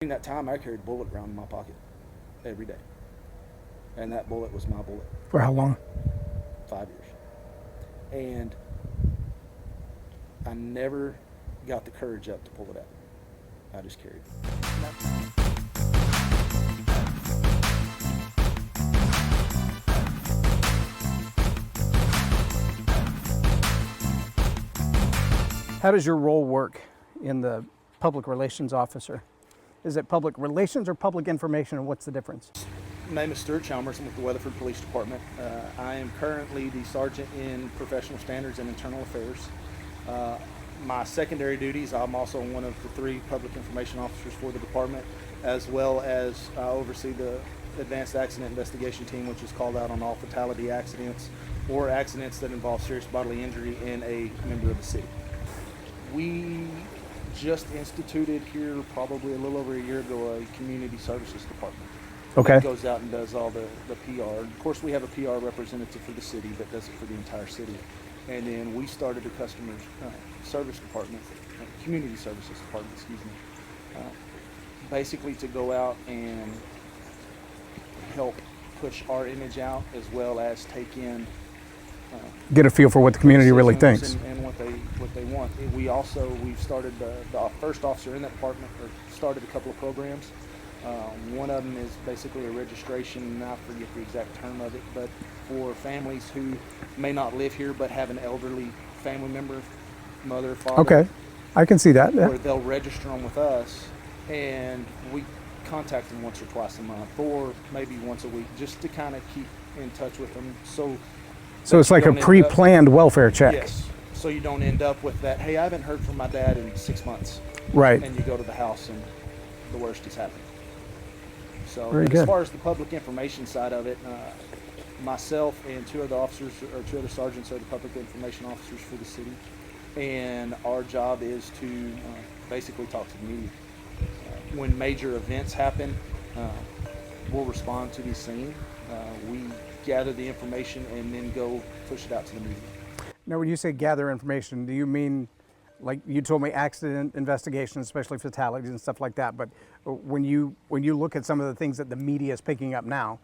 During that time, I carried a bullet around in my pocket every day. And that bullet was my bullet. For how long? 5 years. And I never got the courage up to pull it out. I just carried it. How does your role work in the public relations officer? Is it public relations or public information, and what's the difference? My name is Stuart Chalmers. I'm with the Weatherford Police Department. I am currently the sergeant in professional standards and internal affairs. My secondary duties, I'm also one of the 3 public information officers for the department, as well as I oversee the advanced accident investigation team, which is called out on all fatality accidents or accidents that involve serious bodily injury in a member of the city. We just instituted here probably a little over a year ago a community services department. Okay. That goes out and does all the PR. Of course, we have a PR representative for the city that does it for the entire city. And then we started a customer service department, community services department, basically to go out and help push our image out, as well as take in Get a feel for what the community really thinks. and what they want. We've started the first officer in that department, or started a couple of programs. One of them is basically a registration, and I forget the exact term of it, but for families who may not live here but have an elderly family member, mother, father. Okay, I can see that. Yeah. Where they'll register them with us, and we contact them once or twice a month, or maybe once a week, just to kind of keep in touch with them. So it's like a pre-planned welfare check. Yes. So you don't end up with that, hey, I haven't heard from my dad in 6 months. Right. And you go to the house and the worst has happened. So Very good. As far as the public information side of it, myself and 2 other officers, or 2 other sergeants, are the public information officers for the city. And our job is to basically talk to the media. When major events happen, we'll respond to the scene. We gather the information and then go push it out to the media. Now, when you say gather information, do you mean, like you told me, accident investigations, especially fatalities and stuff like that? But when you look at some of the things that the media is picking up now,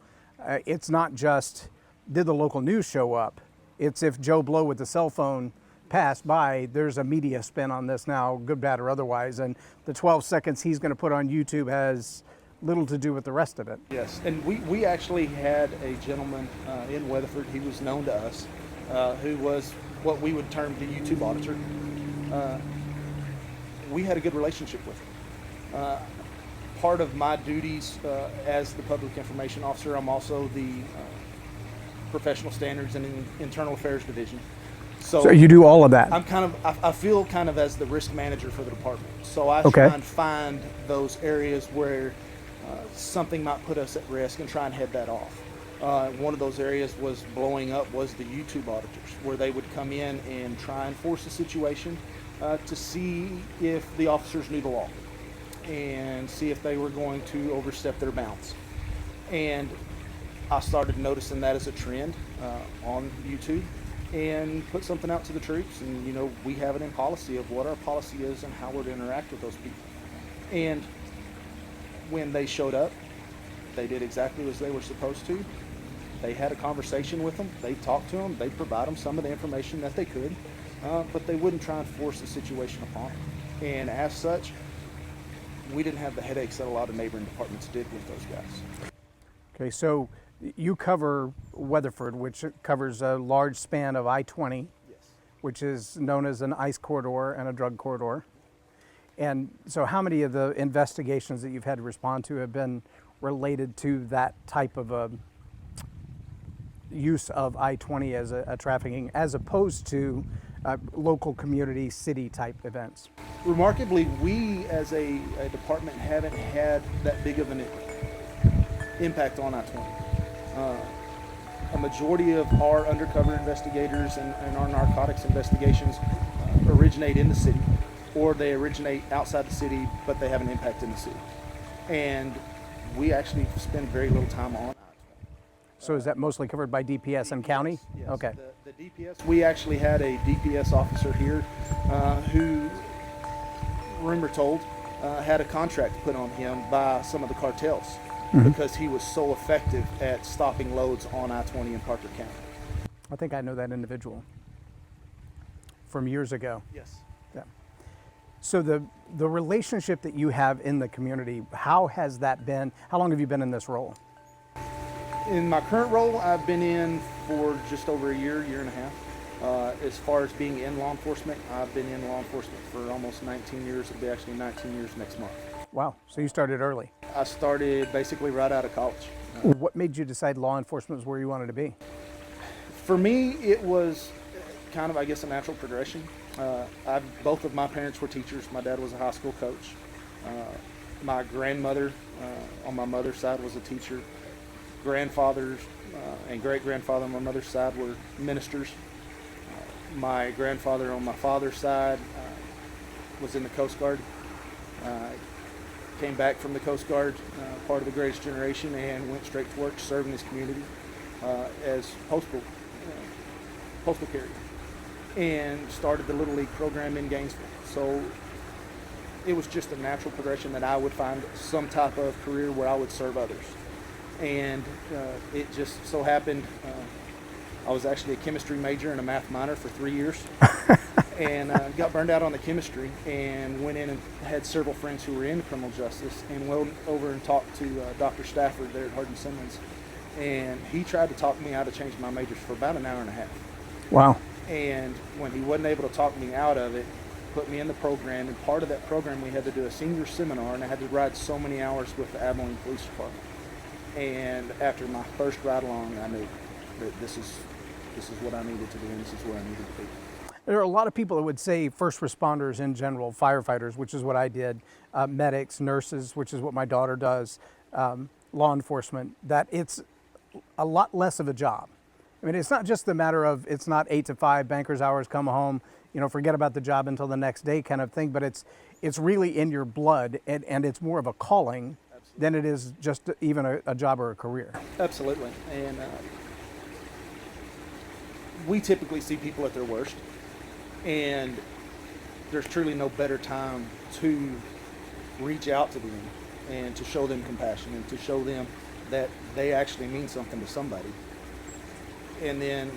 it's not just did the local news show up. It's if Joe Blow with the cell phone passed by, there's a media spin on this now, good, bad, or otherwise. And the 12 seconds he's going to put on YouTube has little to do with the rest of it. Yes, and we actually had a gentleman in Weatherford, he was known to us, who was what we would term the YouTube auditor. We had a good relationship with him. Part of my duties as the public information officer, I'm also the professional standards and internal affairs division. So you do all of that. I feel kind of as the risk manager for the department. So I Okay. try and find those areas where something might put us at risk and try and head that off. One of those areas was blowing up was the YouTube auditors, where they would come in and try and force a situation to see if the officers knew the law and see if they were going to overstep their bounds. And I started noticing that as a trend on YouTube, and put something out to the troops. And we have it in policy of what our policy is and how we're to interact with those people. And when they showed up, they did exactly as they were supposed to. They had a conversation with them. They talked to them. They provide them some of the information that they could, but they wouldn't try and force the situation upon them. And as such, we didn't have the headaches that a lot of neighboring departments did with those guys. Okay, so you cover Weatherford, which covers a large span of I-20, Yes. which is known as an ICE corridor and a drug corridor. And so how many of the investigations that you've had to respond to have been related to that type of a use of I-20 as a trafficking, as opposed to local community city type events? Remarkably, we as a department haven't had that big of an impact on I-20. A majority of our undercover investigators and our narcotics investigations originate in the city, or they originate outside the city, but they have an impact in the city. And we actually spend very little time on I-20. So is that mostly covered by DPS and county? Yes. Okay. The DPS, we actually had a DPS officer here who, rumor told, had a contract put on him by some of the cartels because he was so effective at stopping loads on I-20 in Parker County. I think I know that individual from years ago. Yes. Yeah. So the relationship that you have in the community, how has that been? How long have you been in this role? In my current role, I've been in for just over a year, year and a half. As far as being in law enforcement, I've been in law enforcement for almost 19 years. It'll be actually 19 years next month. Wow. So you started early. I started basically right out of college. What made you decide law enforcement was where you wanted to be? For me, it was kind of, I guess, a natural progression. Both of my parents were teachers. My dad was a high school coach. My grandmother on my mother's side was a teacher. Grandfathers and great-grandfather on my mother's side were ministers. My grandfather on my father's side was in the Coast Guard. Came back from the Coast Guard, part of the Greatest Generation, and went straight to work serving his community as postal carrier, and started the Little League program in Gainesville. So it was just a natural progression that I would find some type of career where I would serve others. And it just so happened I was actually a chemistry major and a math minor for 3 years, and got burned out on the chemistry, and went in and had several friends who were in criminal justice, and went over and talked to Dr. Stafford there at Hardin Simmons, and he tried to talk me out of changing my majors for about an hour and a half. Wow. And when he wasn't able to talk me out of it, put me in the program, and part of that program we had to do a senior seminar, and I had to ride so many hours with the Abilene Police Department. And after my first ride along, I knew that this is what I needed to do, and this is where I needed to be. There are a lot of people that would say first responders in general, firefighters, which is what I did, medics, nurses, which is what my daughter does, law enforcement, that it's a lot less of a job. I mean, it's not just the matter of it's not 8 to 5, banker's hours, come home, forget about the job until the next day kind of thing, but it's really in your blood, and it's more of a calling than it is just even a job or a career. Absolutely. And we typically see people at their worst, and there's truly no better time to reach out to them and to show them compassion and to show them that they actually mean something to somebody. And then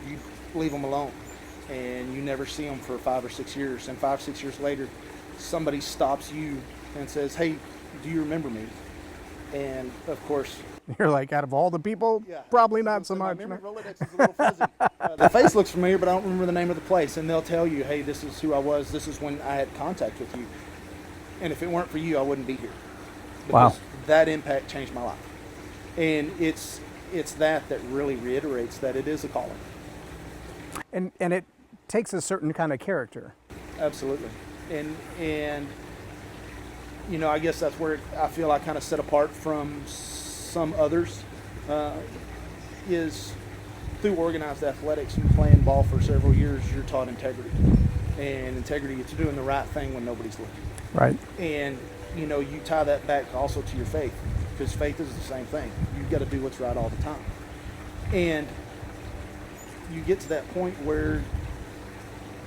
you leave them alone, and you never see them for 5 or 6 years, and 5 or 6 years later somebody stops you and says, "Hey, do you remember me?" And of course, you're like, out of all the people, yeah, probably not so much. My memory Rolodex is a little fuzzy. The face looks familiar, but I don't remember the name of the place. And they'll tell you, "Hey, this is who I was. This is when I had contact with you. And if it weren't for you, I wouldn't be here." Because Wow. that impact changed my life. And it's that really reiterates that it is a calling. And it takes a certain kind of character. Absolutely. And I guess that's where I feel I kind of set apart from some others, is through organized athletics and playing ball for several years, you're taught integrity. And integrity is doing the right thing when nobody's looking. Right. And, you tie that back also to your faith, because faith is the same thing. You've got to do what's right all the time. And you get to that point where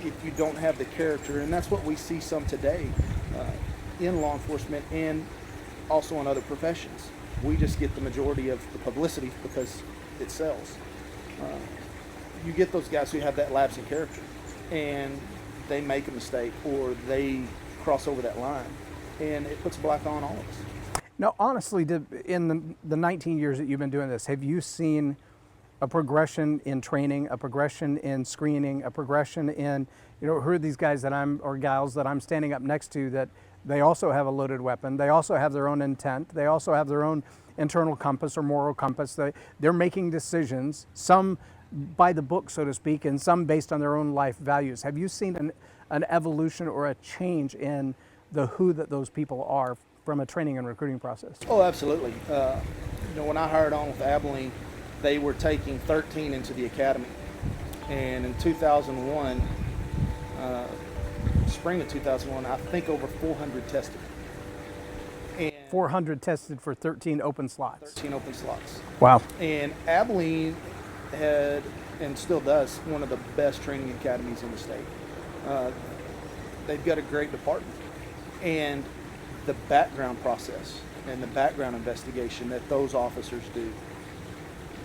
if you don't have the character, and that's what we see some today in law enforcement and also in other professions. We just get the majority of the publicity because it sells. You get those guys who have that lapse in character, and they make a mistake or they cross over that line, and it puts a black eye on all of us. Now, honestly, in the 19 years that you've been doing this, have you seen a progression in training, a progression in screening, a progression in, who are these guys or gals that I'm standing up next to, that they also have a loaded weapon, they also have their own intent, they also have their own internal compass or moral compass, they're making decisions, some by the book, so to speak, and some based on their own life values. Have you seen an evolution or a change in who that those people are from a training and recruiting process? Oh, absolutely. When I hired on with Abilene, they were taking 13 into the academy. And in 2001, spring of 2001, I think over 400 tested. And 400 tested for 13 open slots. 13 open slots. Wow. And Abilene had, and still does, one of the best training academies in the state. They've got a great department. And the background process and the background investigation that those officers do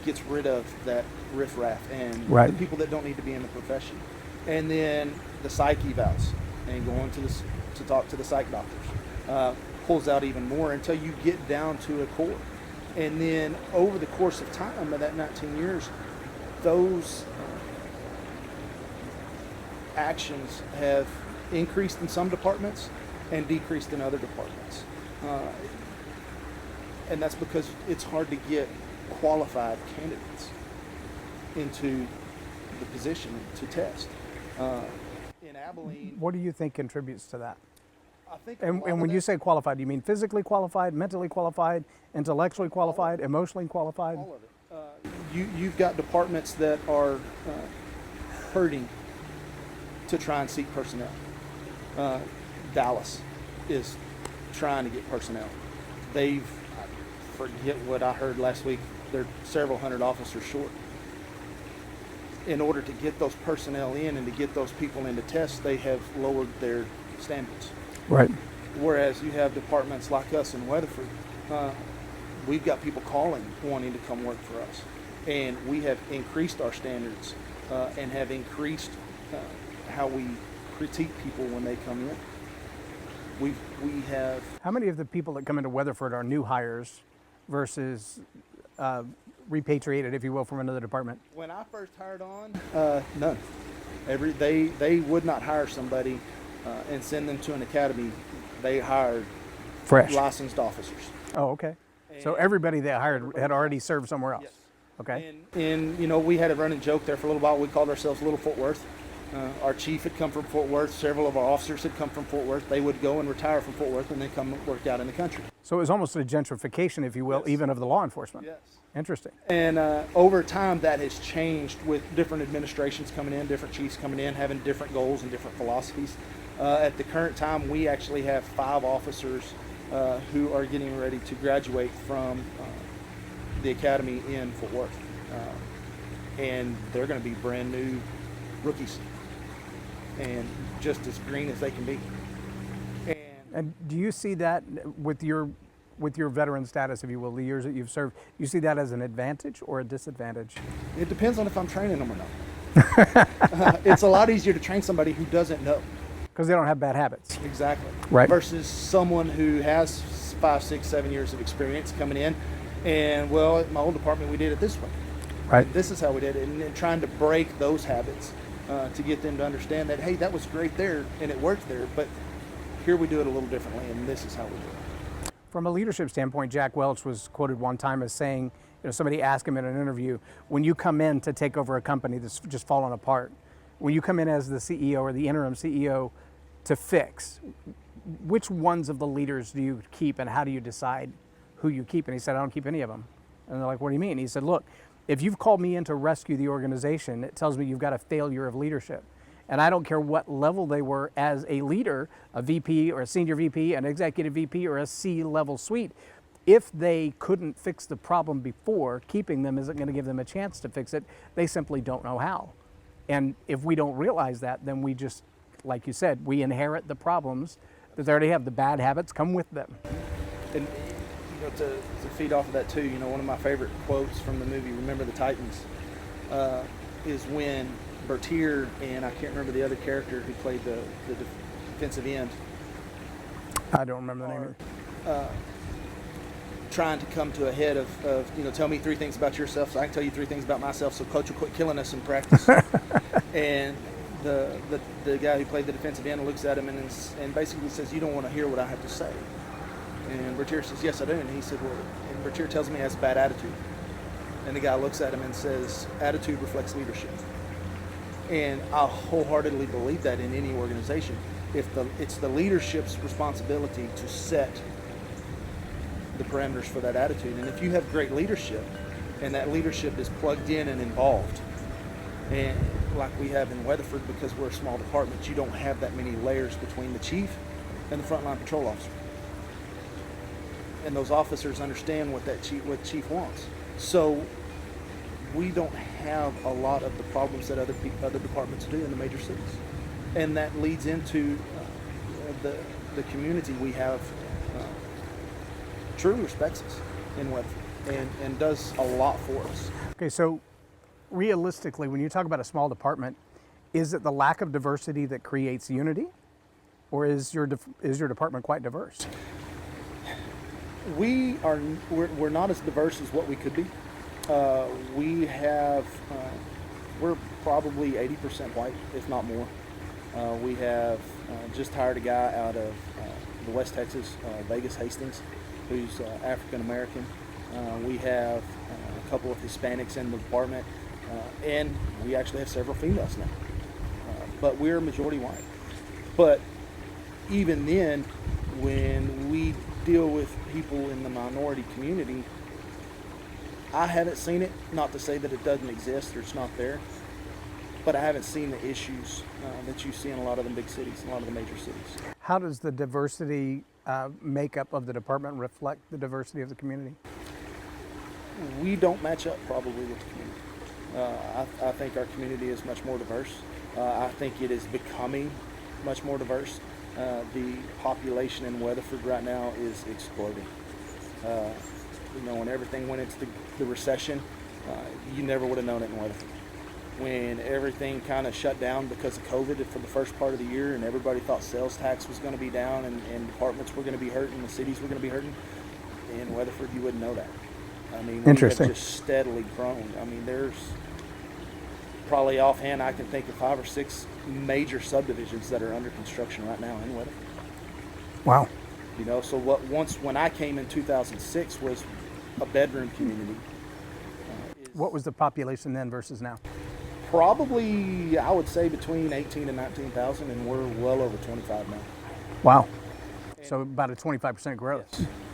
gets rid of that riffraff and Right. the people that don't need to be in the profession. And then the psych evals and going to talk to the psych doctors pulls out even more until you get down to a core. And then over the course of time of that 19 years, those actions have increased in some departments and decreased in other departments. And that's because it's hard to get qualified candidates into the position to test. In Abilene, What do you think contributes to that? I think And when you say qualified, do you mean physically qualified, mentally qualified, intellectually qualified, emotionally qualified? all of it, you've got departments that are hurting to try and seek personnel. Dallas is trying to get personnel. I forget what I heard last week, they're several hundred officers short. In order to get those personnel in and to get those people into tests, they have lowered their standards. Right. Whereas you have departments like us in Weatherford, we've got people calling wanting to come work for us. And we have increased our standards and have increased how we critique people when they come in. We have How many of the people that come into Weatherford are new hires versus repatriated, if you will, from another department? when I first hired on, none. They would not hire somebody and send them to an academy. They hired Fresh. licensed officers. Oh, okay. So And- everybody they hired had already served somewhere else. Yes. Okay. And we had a running joke there for a little while. We called ourselves Little Fort Worth. Our chief had come from Fort Worth. Several of our officers had come from Fort Worth. They would go and retire from Fort Worth and then come work out in the country. So it was almost a gentrification, if you will, Yes. even of the law enforcement. Yes. Interesting. And over time, that has changed with different administrations coming in, different chiefs coming in, having different goals and different philosophies. At the current time, we actually have 5 officers who are getting ready to graduate from the academy in Fort Worth. And they're going to be brand new rookies and just as green as they can be. And do you see that with your veteran status, if you will, the years that you've served, you see that as an advantage or a disadvantage? It depends on if I'm training them or not. It's a lot easier to train somebody who doesn't know. Because they don't have bad habits. Exactly. Right. Versus someone who has 5, 6, 7 years of experience coming in, and well, at my old department we did it this way. Right. This is how we did it, and then trying to break those habits to get them to understand that hey, that was great there and it worked there, but here we do it a little differently, and this is how we do it. From a leadership standpoint, Jack Welch was quoted one time as saying, somebody asked him in an interview, when you come in to take over a company that's just fallen apart, when you come in as the CEO or the interim CEO to fix, which ones of the leaders do you keep and how do you decide who you keep? And he said, I don't keep any of them. And they're like, what do you mean? He said, look, if you've called me in to rescue the organization, it tells me you've got a failure of leadership. And I don't care what level they were as a leader, a VP or a senior VP, an executive VP or a C-level suite. If they couldn't fix the problem before, keeping them isn't going to give them a chance to fix it. They simply don't know how. And if we don't realize that, then we just, like you said, we inherit the problems that they already have. The bad habits come with them. And to feed off of that too, one of my favorite quotes from the movie Remember the Titans is when Bertier and I can't remember the other character who played the defensive end I don't remember the name. are trying to come to a head of tell me 3 things about yourself so I can tell you 3 things about myself so coach will quit killing us in practice. And the guy who played the defensive end looks at him and basically says, you don't want to hear what I have to say. And Bertier says, yes, I do. And he said, well, and Bertier tells me he has a bad attitude. And the guy looks at him and says, attitude reflects leadership. And I wholeheartedly believe that in any organization. It's the leadership's responsibility to set the parameters for that attitude. And if you have great leadership and that leadership is plugged in and involved, and like we have in Weatherford, because we're a small department, you don't have that many layers between the chief and the frontline patrol officer. And those officers understand what chief wants. So we don't have a lot of the problems that other departments do in the major cities. And that leads into the community we have truly respects us in Weatherford and does a lot for us. Okay, so realistically, when you talk about a small department, is it the lack of diversity that creates unity, or is your department quite diverse? We're not as diverse as what we could be. We have we're probably 80% white, if not more. We have just hired a guy out of the West Texas, Vegas Hastings, who's African American. We have a couple of Hispanics in the department, and we actually have several females now. But we're majority white. But even then, when we deal with people in the minority community, I haven't seen it, not to say that it doesn't exist or it's not there, but I haven't seen the issues that you see in a lot of the big cities, a lot of the major cities. How does the diversity makeup of the department reflect the diversity of the community? We don't match up probably with the community. I think our community is much more diverse. I think it is becoming much more diverse. The population in Weatherford right now is exploding. When everything went into the recession, you never would have known it in Weatherford. When everything kind of shut down because of COVID for the first part of the year, and everybody thought sales tax was going to be down and departments were going to be hurting, the cities were going to be hurting, in Weatherford you wouldn't know that. I mean, we have just steadily grown. I mean, there's probably offhand I can think of 5 or 6 major subdivisions that are under construction right now in Weatherford. Wow. So when I came in 2006 was a bedroom community. What was the population then versus now? Probably, I would say between 18 and 19,000, and we're well over 25 now. Wow. So about a 25% growth.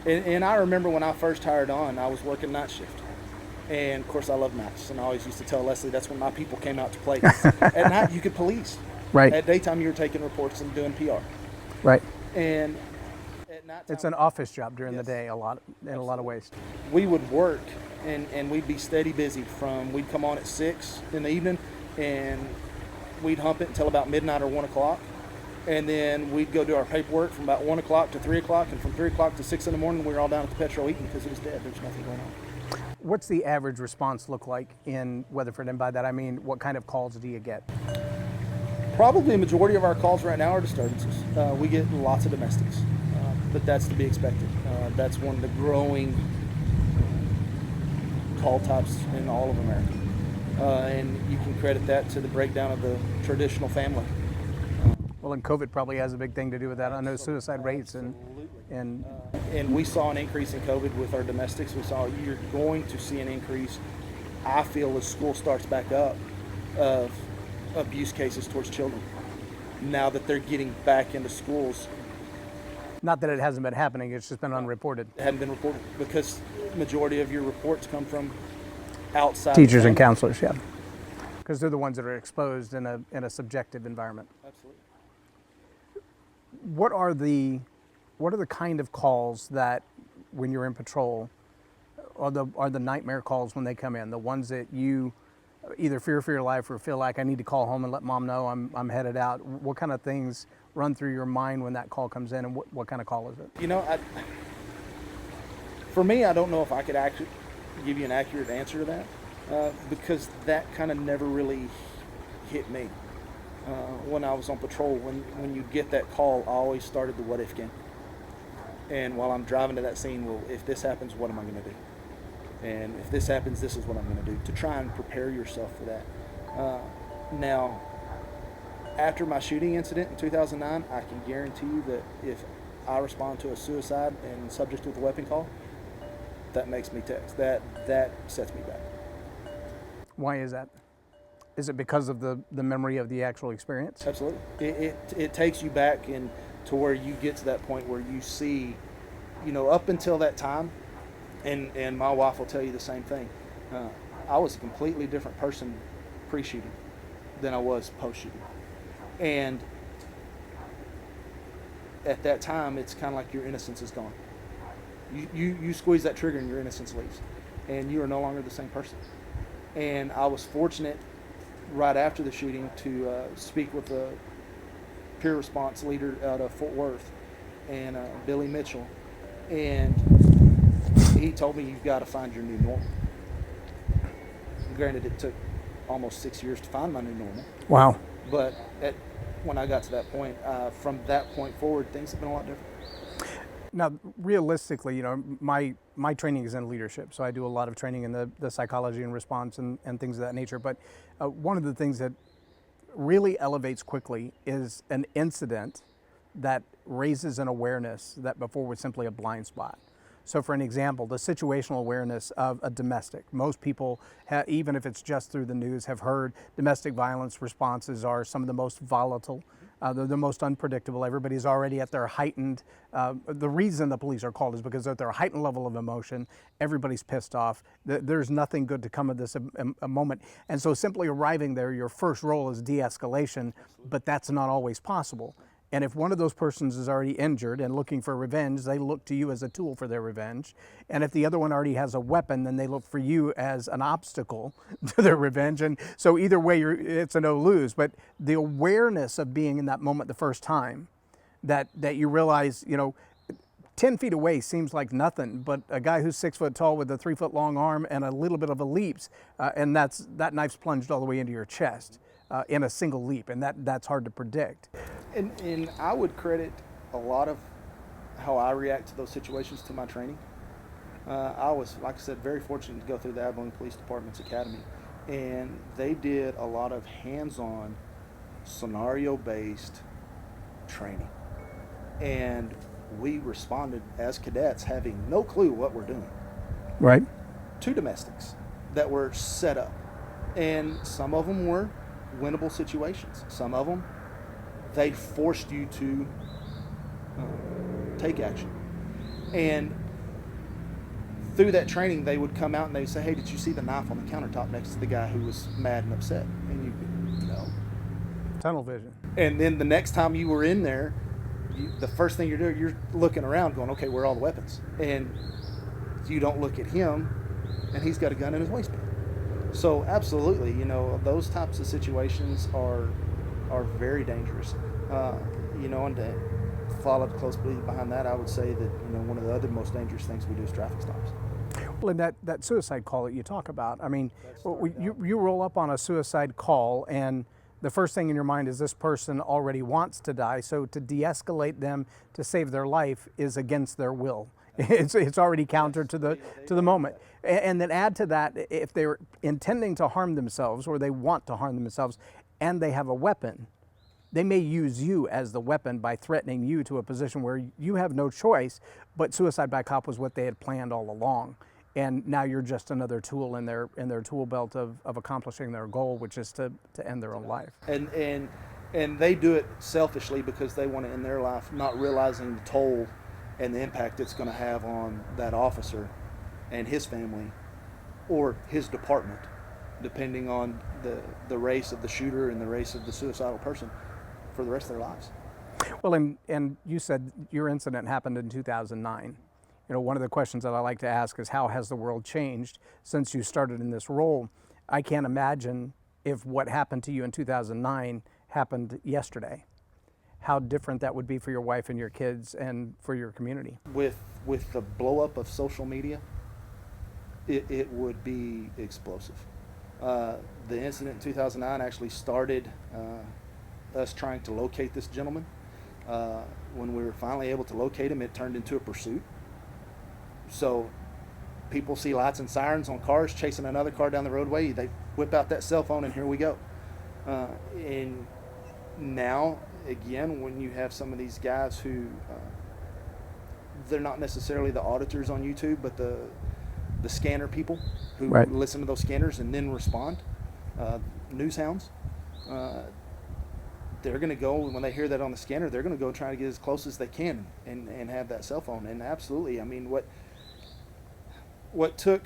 Yes. And I remember when I first hired on, I was working night shift. And of course I love nights, and I always used to tell Leslie that's when my people came out to play. At night you could police. Right. At daytime you were taking reports and doing PR. Right. And at nighttime, it's an office job during yes, the day in a lot of ways. We would work and we'd be steady busy we'd come on at 6 in the evening and we'd hump it until about midnight or 1 o'clock. And then we'd go do our paperwork from about 1 o'clock to 3 o'clock, and from 3 o'clock to 6 in the morning we were all down at the Petro eating because it was dead. There was nothing going on. What's the average response look like in Weatherford? And by that I mean, what kind of calls do you get? Probably a majority of our calls right now are disturbances. We get lots of domestics, but that's to be expected. That's one of the growing call types in all of America. And you can credit that to the breakdown of the traditional family. Well, and COVID probably has a big thing to do with that. I know suicide rates and we saw an increase in COVID with our domestics. You're going to see an increase, I feel, as school starts back up, of abuse cases towards children. Now that they're getting back into schools. Not that it hasn't been happening, it's just been unreported. It hadn't been reported because the majority of your reports come from outside. Teachers and counselors, yeah. Because they're the ones that are exposed in a subjective environment. Absolutely. What are the kind of calls that, when you're in patrol, are the nightmare calls when they come in? The ones that you either fear for your life or feel like I need to call home and let mom know I'm headed out. What kind of things run through your mind when that call comes in, and what kind of call is it? For me, I don't know if I could actually give you an accurate answer to that because that kind of never really hit me. When I was on patrol, when you get that call, I always started the what if game. And while I'm driving to that scene, well, if this happens, what am I going to do? And if this happens, this is what I'm going to do, to try and prepare yourself for that. Now, after my shooting incident in 2009, I can guarantee you that if I respond to a suicide and subject with a weapon call, that makes me text. That sets me back. Why is that? Is it because of the memory of the actual experience? Absolutely. It takes you back to where you get to that point where you see, up until that time, and my wife will tell you the same thing. I was a completely different person pre-shooting than I was post-shooting. And at that time, it's kind of like your innocence is gone. You squeeze that trigger and your innocence leaves. And you are no longer the same person. And I was fortunate right after the shooting to speak with a peer response leader out of Fort Worth and Billy Mitchell, and he told me, you've got to find your new normal. Granted, it took almost 6 years to find my new normal, Wow. but when I got to that point, from that point forward, things have been a lot different. Now, realistically, my training is in leadership, so I do a lot of training in the psychology and response and things of that nature. But one of the things that really elevates quickly is an incident that raises an awareness that before was simply a blind spot. So for an example, the situational awareness of a domestic. Most people, even if it's just through the news, have heard domestic violence responses are some of the most volatile. They're the most unpredictable. Everybody's already at their heightened, the reason the police are called is because they're at their heightened level of emotion. Everybody's pissed off. There's nothing good to come of this a moment. And so simply arriving there, your first role is de-escalation, but that's not always possible. And if one of those persons is already injured and looking for revenge, they look to you as a tool for their revenge. And if the other one already has a weapon, then they look for you as an obstacle to their revenge. And so either way, it's a no-lose. But the awareness of being in that moment the first time, that you realize, 10 feet away seems like nothing, but a guy who's 6 foot tall with a 3 foot long arm and a little bit of a leaps, and that knife's plunged all the way into your chest in a single leap, and that's hard to predict. And I would credit a lot of how I react to those situations to my training. I was, like I said, very fortunate to go through the Abilene Police Department's academy, and they did a lot of hands-on, scenario-based training. And we responded as cadets having no clue what we're doing. Right. To domestics that were set up. And some of them were winnable situations. Some of them, they forced you to take action. And through that training, they would come out and they would say, hey, did you see the knife on the countertop next to the guy who was mad and upset? And you go, no. Tunnel vision. And then the next time you were in there, the first thing you're doing, you're looking around going, okay, where are all the weapons? And you don't look at him, and he's got a gun in his waistband. So absolutely, those types of situations are very dangerous. And to follow closely behind that, I would say that one of the other most dangerous things we do is traffic stops. Well, and that suicide call that you talk about, I mean, you roll up on a suicide call, and the first thing in your mind is this person already wants to die, so to de-escalate them to save their life is against their will. It's already counter to the moment. And then add to that, if they're intending to harm themselves or they want to harm themselves and they have a weapon, they may use you as the weapon by threatening you to a position where you have no choice, but suicide by cop was what they had planned all along. And now you're just another tool in their tool belt of accomplishing their goal, which is to end their own life. And they do it selfishly because they want to end their life, not realizing the toll and the impact it's going to have on that officer and his family or his department, depending on the race of the shooter and the race of the suicidal person for the rest of their lives. Well, and you said your incident happened in 2009. One of the questions that I like to ask is how has the world changed since you started in this role? I can't imagine if what happened to you in 2009 happened yesterday, how different that would be for your wife and your kids and for your community. With the blow up of social media, it would be explosive. The incident in 2009 actually started us trying to locate this gentleman. When we were finally able to locate him, it turned into a pursuit. So people see lights and sirens on cars chasing another car down the roadway. They whip out that cell phone and here we go. And now, again, when you have some of these guys who, they're not necessarily the auditors on YouTube, but the scanner people who right. listen to those scanners and then respond, news hounds, they're going to go, when they hear that on the scanner, they're going to go try to get as close as they can and have that cell phone. And absolutely, I mean, what took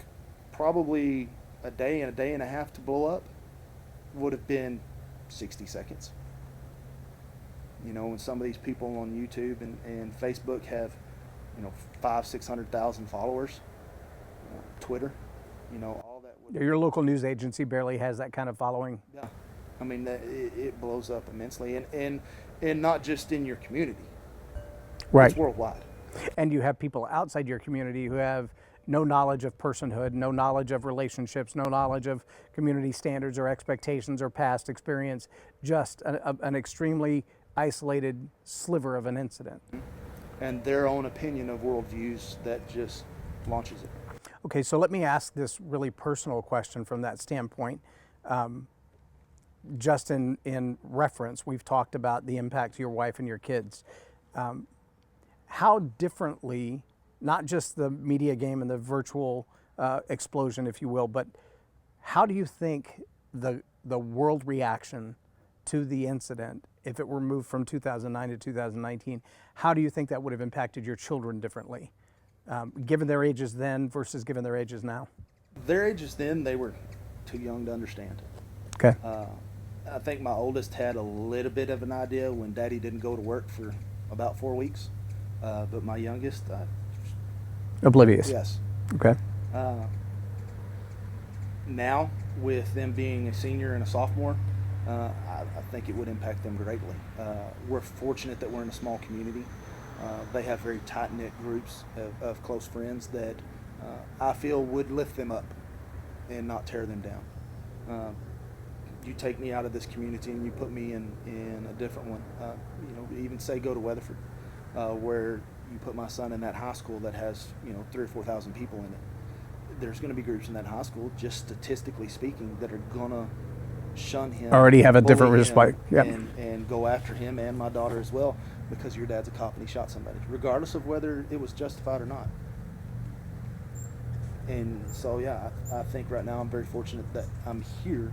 probably a day and a half to blow up would have been 60 seconds. When some of these people on YouTube and Facebook have, 500,000-600,000 followers, Twitter, all that. Your local news agency barely has that kind of following. Yeah. I mean, it blows up immensely. And not just in your community. Right. It's worldwide. And you have people outside your community who have no knowledge of personhood, no knowledge of relationships, no knowledge of community standards or expectations or past experience, just an extremely isolated sliver of an incident. And their own opinion of worldviews that just launches it. Okay, so let me ask this really personal question from that standpoint. Just in reference, we've talked about the impact to your wife and your kids. How differently, not just the media game and the virtual explosion, if you will, but how do you think the world reaction to the incident, if it were moved from 2009 to 2019, how do you think that would have impacted your children differently, given their ages then versus given their ages now? Their ages then, they were too young to understand. Okay. I think my oldest had a little bit of an idea when Daddy didn't go to work for about 4 weeks. But my youngest, Oblivious. yes. Okay. Now, with them being a senior and a sophomore, I think it would impact them greatly. We're fortunate that we're in a small community. They have very tight-knit groups of close friends that I feel would lift them up and not tear them down. You take me out of this community and you put me in a different one. Even say go to Weatherford, where you put my son in that high school that has 3,000 or 4,000 people in it. There's going to be groups in that high school, just statistically speaking, that are going to shun him. Already have a different bully him, respect. Yep. and go after him and my daughter as well because your dad's a cop and he shot somebody, regardless of whether it was justified or not. And so, yeah, I think right now I'm very fortunate that I'm here.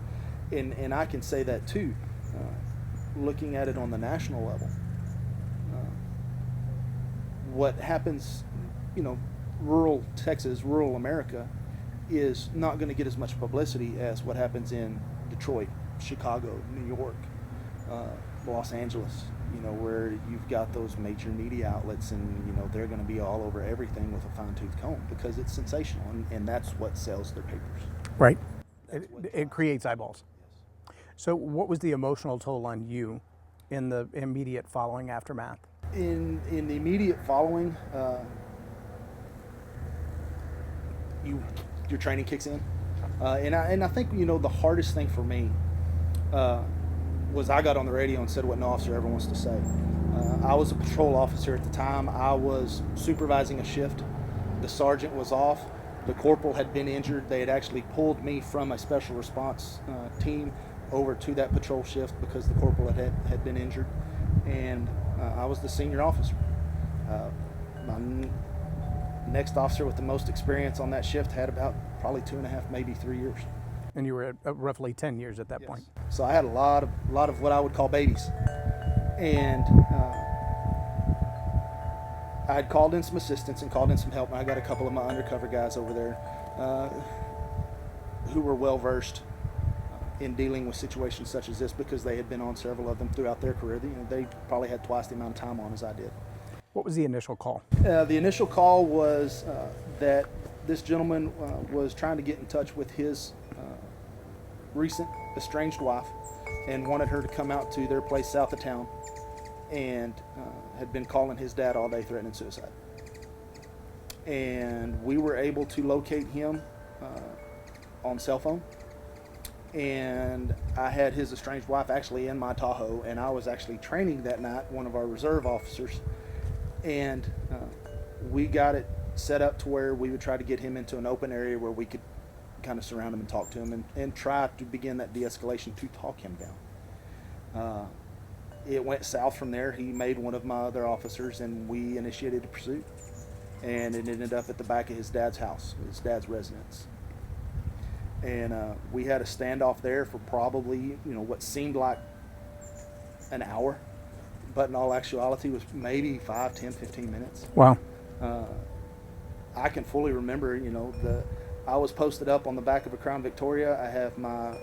And I can say that too, looking at it on the national level. What happens, rural Texas, rural America, is not going to get as much publicity as what happens in Detroit, Chicago, New York, Los Angeles, where you've got those major media outlets and, they're going to be all over everything with a fine-tooth comb because it's sensational and that's what sells their papers. Right. It creates eyeballs. Yes. So what was the emotional toll on you in the immediate following aftermath? In the immediate following, your training kicks in, and I think the hardest thing for me was I got on the radio and said what no officer ever wants to say. I was a patrol officer at the time. I was supervising a shift. The sergeant was off. The corporal had been injured. They had actually pulled me from a special response team over to that patrol shift because the corporal had been injured, and I was the senior officer. My next officer with the most experience on that shift had about probably 2.5, maybe 3 years. And you were at roughly 10 years at that Yes. point. So I had a lot of what I would call babies, and I had called in some assistance and called in some help. And I got a couple of my undercover guys over there who were well versed in dealing with situations such as this because they had been on several of them throughout their career. They probably had twice the amount of time on as I did. What was the initial call? The initial call was that this gentleman was trying to get in touch with his recent estranged wife and wanted her to come out to their place south of town, and had been calling his dad all day threatening suicide. And we were able to locate him on cell phone. And I had his estranged wife actually in my Tahoe, and I was actually training that night, one of our reserve officers. And we got it set up to where we would try to get him into an open area where we could kind of surround him and talk to him and try to begin that de-escalation to talk him down. It went south from there. He made one of my other officers, and we initiated a pursuit. And it ended up at the back of his dad's house, his dad's residence. And we had a standoff there for probably, what seemed like an hour, but in all actuality was maybe 5, 10, 15 minutes. Wow. I can fully remember, I was posted up on the back of a Crown Victoria. I have my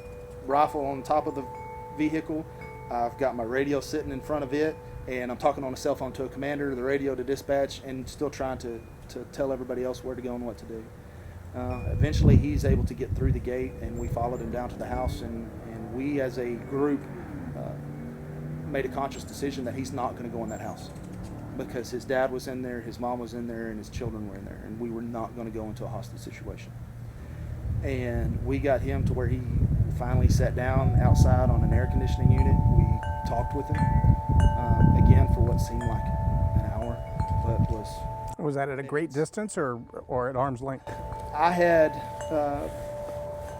rifle on top of the vehicle. I've got my radio sitting in front of it, and I'm talking on a cell phone to a commander, the radio to dispatch, and still trying to tell everybody else where to go and what to do. Eventually he's able to get through the gate, and we followed him down to the house, and we as a group made a conscious decision that he's not going to go in that house. because his dad was in there, his mom was in there, and his children were in there, and we were not going to go into a hostage situation. And we got him to where he finally sat down outside on an air conditioning unit. We talked with him again for what seemed like an hour, but Was that at a great distance or at arm's length? I had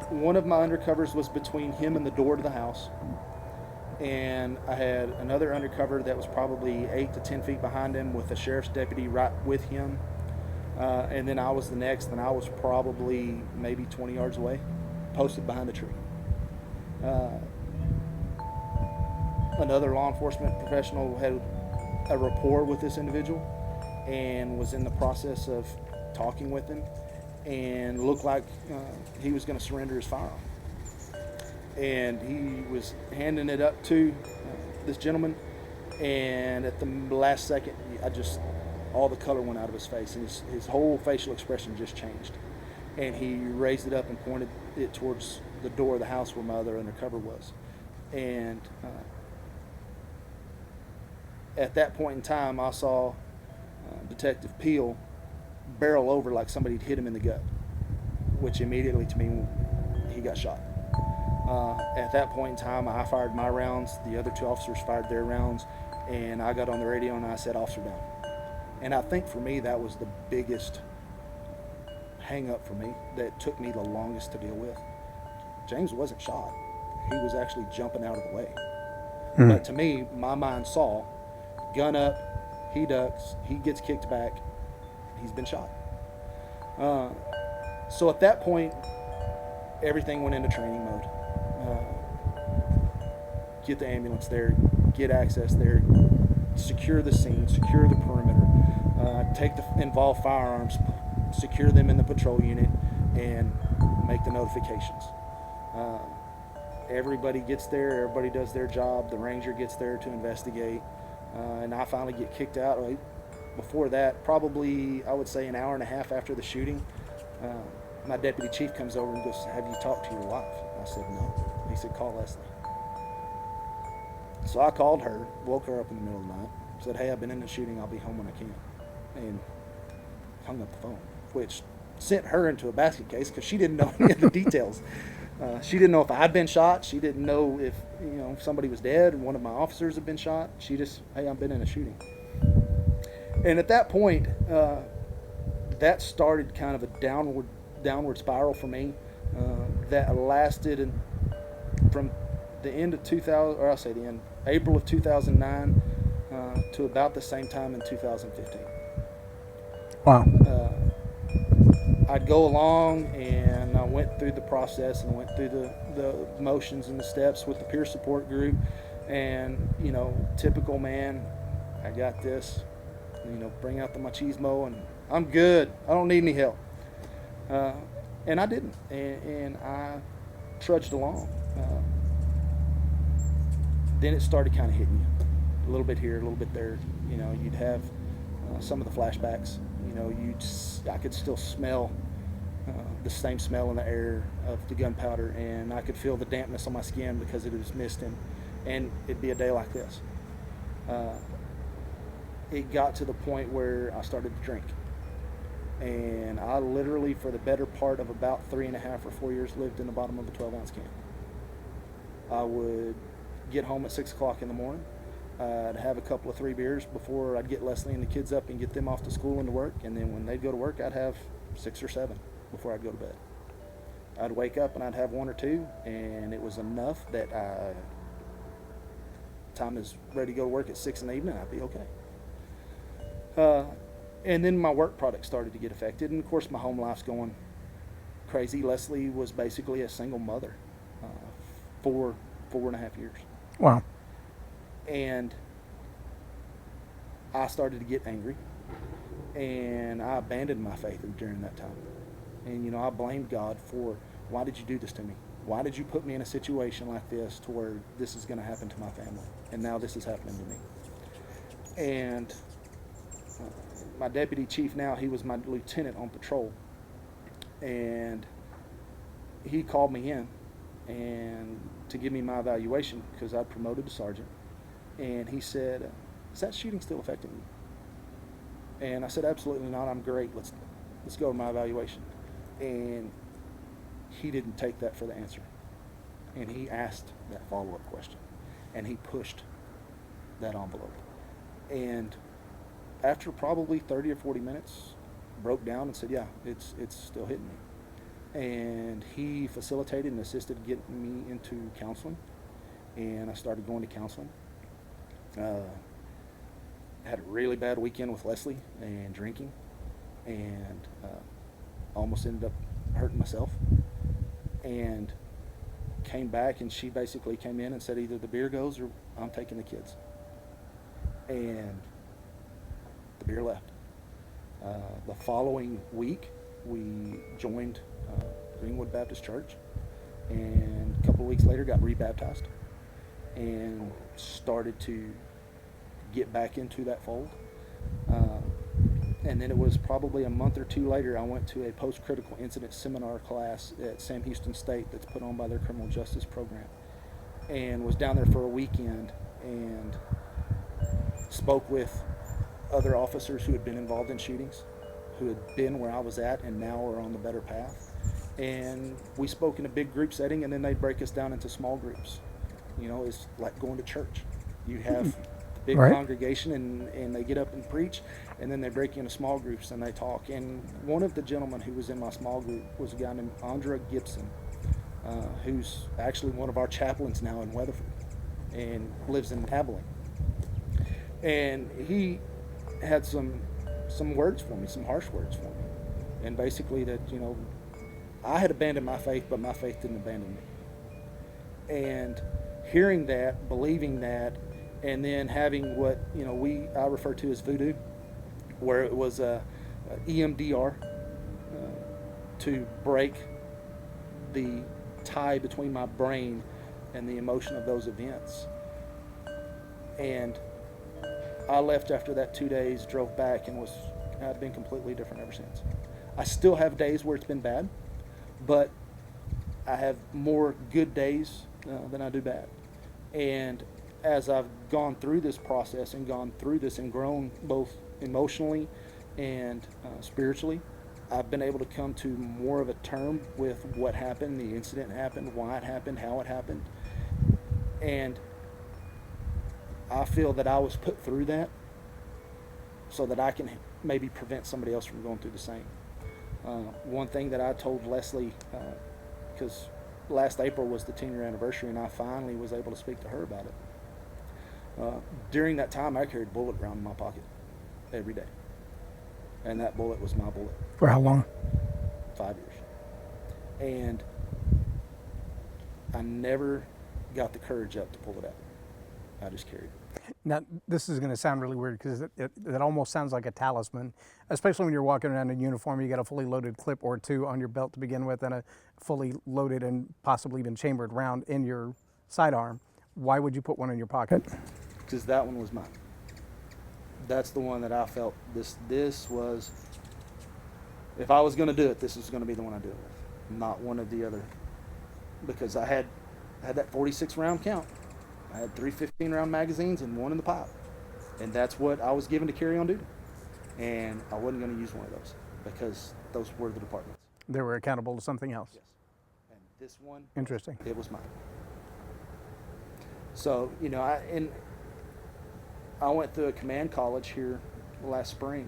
one of my undercovers was between him and the door to the house, and I had another undercover that was probably 8 to 10 feet behind him with a sheriff's deputy right with him, and then I was the next, and I was probably maybe 20 yards away, posted behind a tree. Another law enforcement professional had a rapport with this individual and was in the process of talking with him, and looked like he was going to surrender his firearm. And he was handing it up to this gentleman, and at the last second, all the color went out of his face, and his whole facial expression just changed. And he raised it up and pointed it towards the door of the house where my other undercover was. And at that point in time, I saw Detective Peel barrel over like somebody had hit him in the gut, which immediately to me, he got shot. At that point in time, I fired my rounds, the other two officers fired their rounds, and I got on the radio and I said, "Officer down." And I think for me, that was the biggest hang up for me that took me the longest to deal with. James wasn't shot. He was actually jumping out of the way. But to me, my mind saw, gun up, he ducks, he gets kicked back, he's been shot. So at that point, everything went into training mode. Get the ambulance there, get access there, secure the scene, secure the perimeter, take the involved firearms, secure them in the patrol unit, and make the notifications. Everybody gets there, everybody does their job, the ranger gets there to investigate, and I finally get kicked out. Before that, probably I would say an hour and a half after the shooting, my deputy chief comes over and goes, "Have you talked to your wife?" I said, "No." He said, "Call Leslie." So I called her, woke her up in the middle of the night, said, "Hey, I've been in the shooting, I'll be home when I can," and hung up the phone, which sent her into a basket case because she didn't know any of the details. She didn't know if I'd been shot. She didn't know if somebody was dead and one of my officers had been shot. She just, "Hey, I've been in a shooting." And at that point, that started kind of a downward spiral for me that lasted from the end of 2000, or I'll say the end, April of 2009 to about the same time in 2015. Wow. I'd go along and I went through the process and went through the motions and the steps with the peer support group, and typical man, I got this, bring out the machismo and I'm good, I don't need any help, and I didn't, and I trudged along. Then it started kind of hitting you a little bit here, a little bit there. You'd have some of the flashbacks. I could still smell the same smell in the air of the gunpowder, and I could feel the dampness on my skin because it was misting, and it'd be a day like this. It got to the point where I started to drink, and I literally, for the better part of about 3.5 or 4 years, lived in the bottom of a 12-ounce can. I would get home at 6 o'clock in the morning. I'd have a couple of 3 beers before I'd get Leslie and the kids up and get them off to school and to work. And then when they'd go to work, I'd have 6 or 7 before I'd go to bed. I'd wake up and I'd have 1 or 2, and it was enough that time is ready to go to work at 6 in the evening, I'd be okay. And then my work product started to get affected, and of course my home life's going crazy. Leslie was basically a single mother for 4.5 years. Wow. And I started to get angry, and I abandoned my faith during that time. And I blamed God for, why did you do this to me? Why did you put me in a situation like this to where this is going to happen to my family? And now this is happening to me. And my deputy chief now, he was my lieutenant on patrol, and he called me in and to give me my evaluation because I'd promoted to sergeant. And he said, "Is that shooting still affecting you?" And I said, absolutely not. I'm great. Let's go to my evaluation. And he didn't take that for the answer. And he asked that follow-up question. And he pushed that envelope. And after probably 30 or 40 minutes, broke down and said, yeah, it's still hitting me. And he facilitated and assisted getting me into counseling. And I started going to counseling. Had a really bad weekend with Leslie and drinking, and almost ended up hurting myself. And came back, and she basically came in and said, either the beer goes or I'm taking the kids. And the beer left. The following week, we joined Greenwood Baptist Church, and a couple of weeks later got rebaptized and started to get back into that fold. And then it was probably a month or two later, I went to a post-critical incident seminar class at Sam Houston State that's put on by their criminal justice program, and was down there for a weekend and spoke with other officers who had been involved in shootings, who had been where I was at and now are on the better path. And we spoke in a big group setting, and then they'd break us down into small groups. You know, it's like going to church. You have big Right. congregation, and they get up and preach, and then they break you into small groups and they talk. And one of the gentlemen who was in my small group was a guy named Andra Gibson, who's actually one of our chaplains now in Weatherford and lives in Abilene. And he had some words for me, some harsh words for me, and basically that, you know, I had abandoned my faith, but my faith didn't abandon me. And hearing that, believing that, and then having what, you know, I refer to as voodoo, where it was a EMDR to break the tie between my brain and the emotion of those events. And I left after that 2 days, drove back, and I've been completely different ever since. I still have days where it's been bad, but I have more good days than I do bad. And as I've gone through this process and gone through this and grown both emotionally and spiritually, I've been able to come to more of a term with what happened, the incident happened, why it happened, how it happened. And I feel that I was put through that so that I can maybe prevent somebody else from going through the same. One thing that I told Leslie, because last April was the 10-year anniversary, and I finally was able to speak to her about it. During that time, I carried a bullet around in my pocket every day. And that bullet was my bullet. For how long? 5 years. And I never got the courage up to pull it out. I just carried it. Now, this is going to sound really weird because it almost sounds like a talisman, especially when you're walking around in uniform. You got a fully loaded clip or two on your belt to begin with, and a fully loaded and possibly even chambered round in your sidearm. Why would you put one in your pocket? Because that one was mine. That's the one that I felt this was, if I was going to do it, this was going to be the one I do it with, not one of the other. Because I had that 46 round count. I had 3 15-round magazines and one in the pipe. And that's what I was given to carry on duty. And I wasn't going to use one of those because those were the departments. They were accountable to something else. Yes. And this one, Interesting. it was mine. So, you know, I went through a command college here last spring.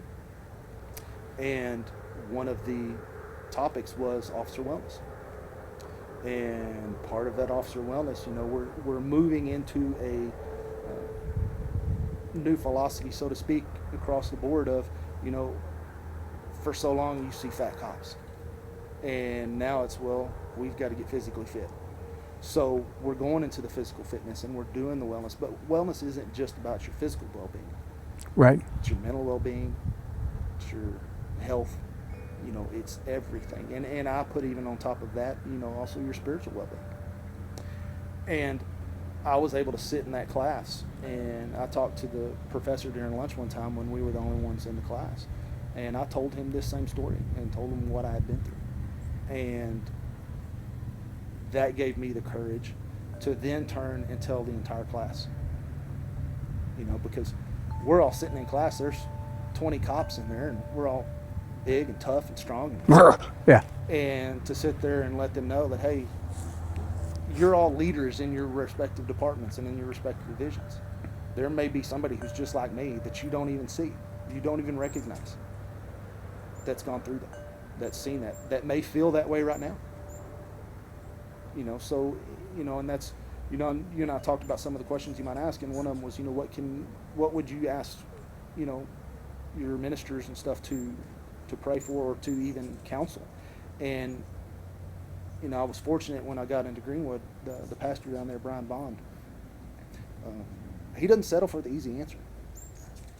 And one of the topics was officer wellness. And part of that officer wellness, you know, we're moving into a new philosophy, so to speak, across the board of, you know, for so long you see fat cops. And now it's, well, we've got to get physically fit. So we're going into the physical fitness and we're doing the wellness. But wellness isn't just about your physical well-being. Right. It's your mental well-being, it's your health. You know, it's everything. And I put even on top of that, you know, also your spiritual well-being. And I was able to sit in that class, and I talked to the professor during lunch one time when we were the only ones in the class. And I told him this same story and told him what I had been through. And that gave me the courage to then turn and tell the entire class. You know, because we're all sitting in class, there's 20 cops in there, and we're all big and tough and strong. Yeah. And to sit there and let them know that, hey, you're all leaders in your respective departments and in your respective divisions. There may be somebody who's just like me that you don't even see, you don't even recognize, that's gone through that, that's seen that, that may feel that way right now. You know, so, you know, and that's, you know, you and I talked about some of the questions you might ask, and one of them was, you know, what would you ask, you know, your ministers and stuff to pray for or to even counsel? And, you know, I was fortunate when I got into Greenwood, the pastor down there, Brian Bond, he doesn't settle for the easy answer.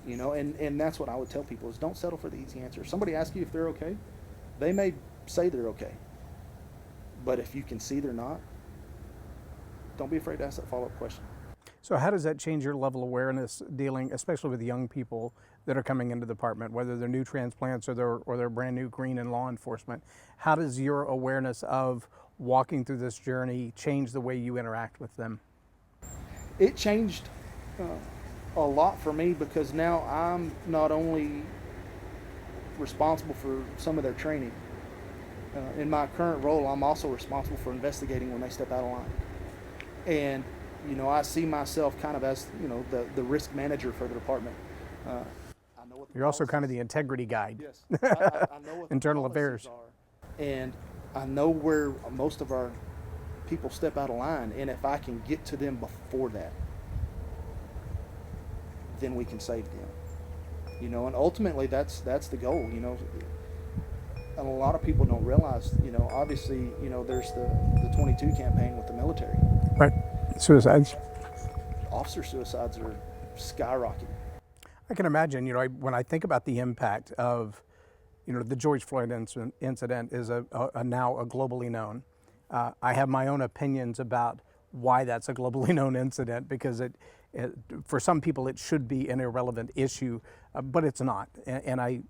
You know, and that's what I would tell people is don't settle for the easy answer. If somebody asks you if they're okay, they may say they're okay. But if you can see they're not, don't be afraid to ask that follow-up question. So how does that change your level of awareness dealing, especially with young people that are coming into the department, whether they're new transplants or they're brand new green in law enforcement? How does your awareness of walking through this journey change the way you interact with them? It changed a lot for me because now I'm not only responsible for some of their training. In my current role, I'm also responsible for investigating when they step out of line. And, you know, I see myself kind of as, you know, the risk manager for the department. I know what the You're also policies- kind of the integrity guide. Yes. I know what the Internal policies affairs. are, and I know where most of our people step out of line, and if I can get to them before that, then we can save them. You know, and ultimately that's the goal, you know. And a lot of people don't realize, you know, obviously, you know, there's the 22 campaign with the military. Right. Suicides. Officer suicides are skyrocketing. I can imagine, you know, when I think about the impact of, you know, the George Floyd incident is now a globally known. I have my own opinions about why that's a globally known incident because it for some people it should be an irrelevant issue, but it's not. And I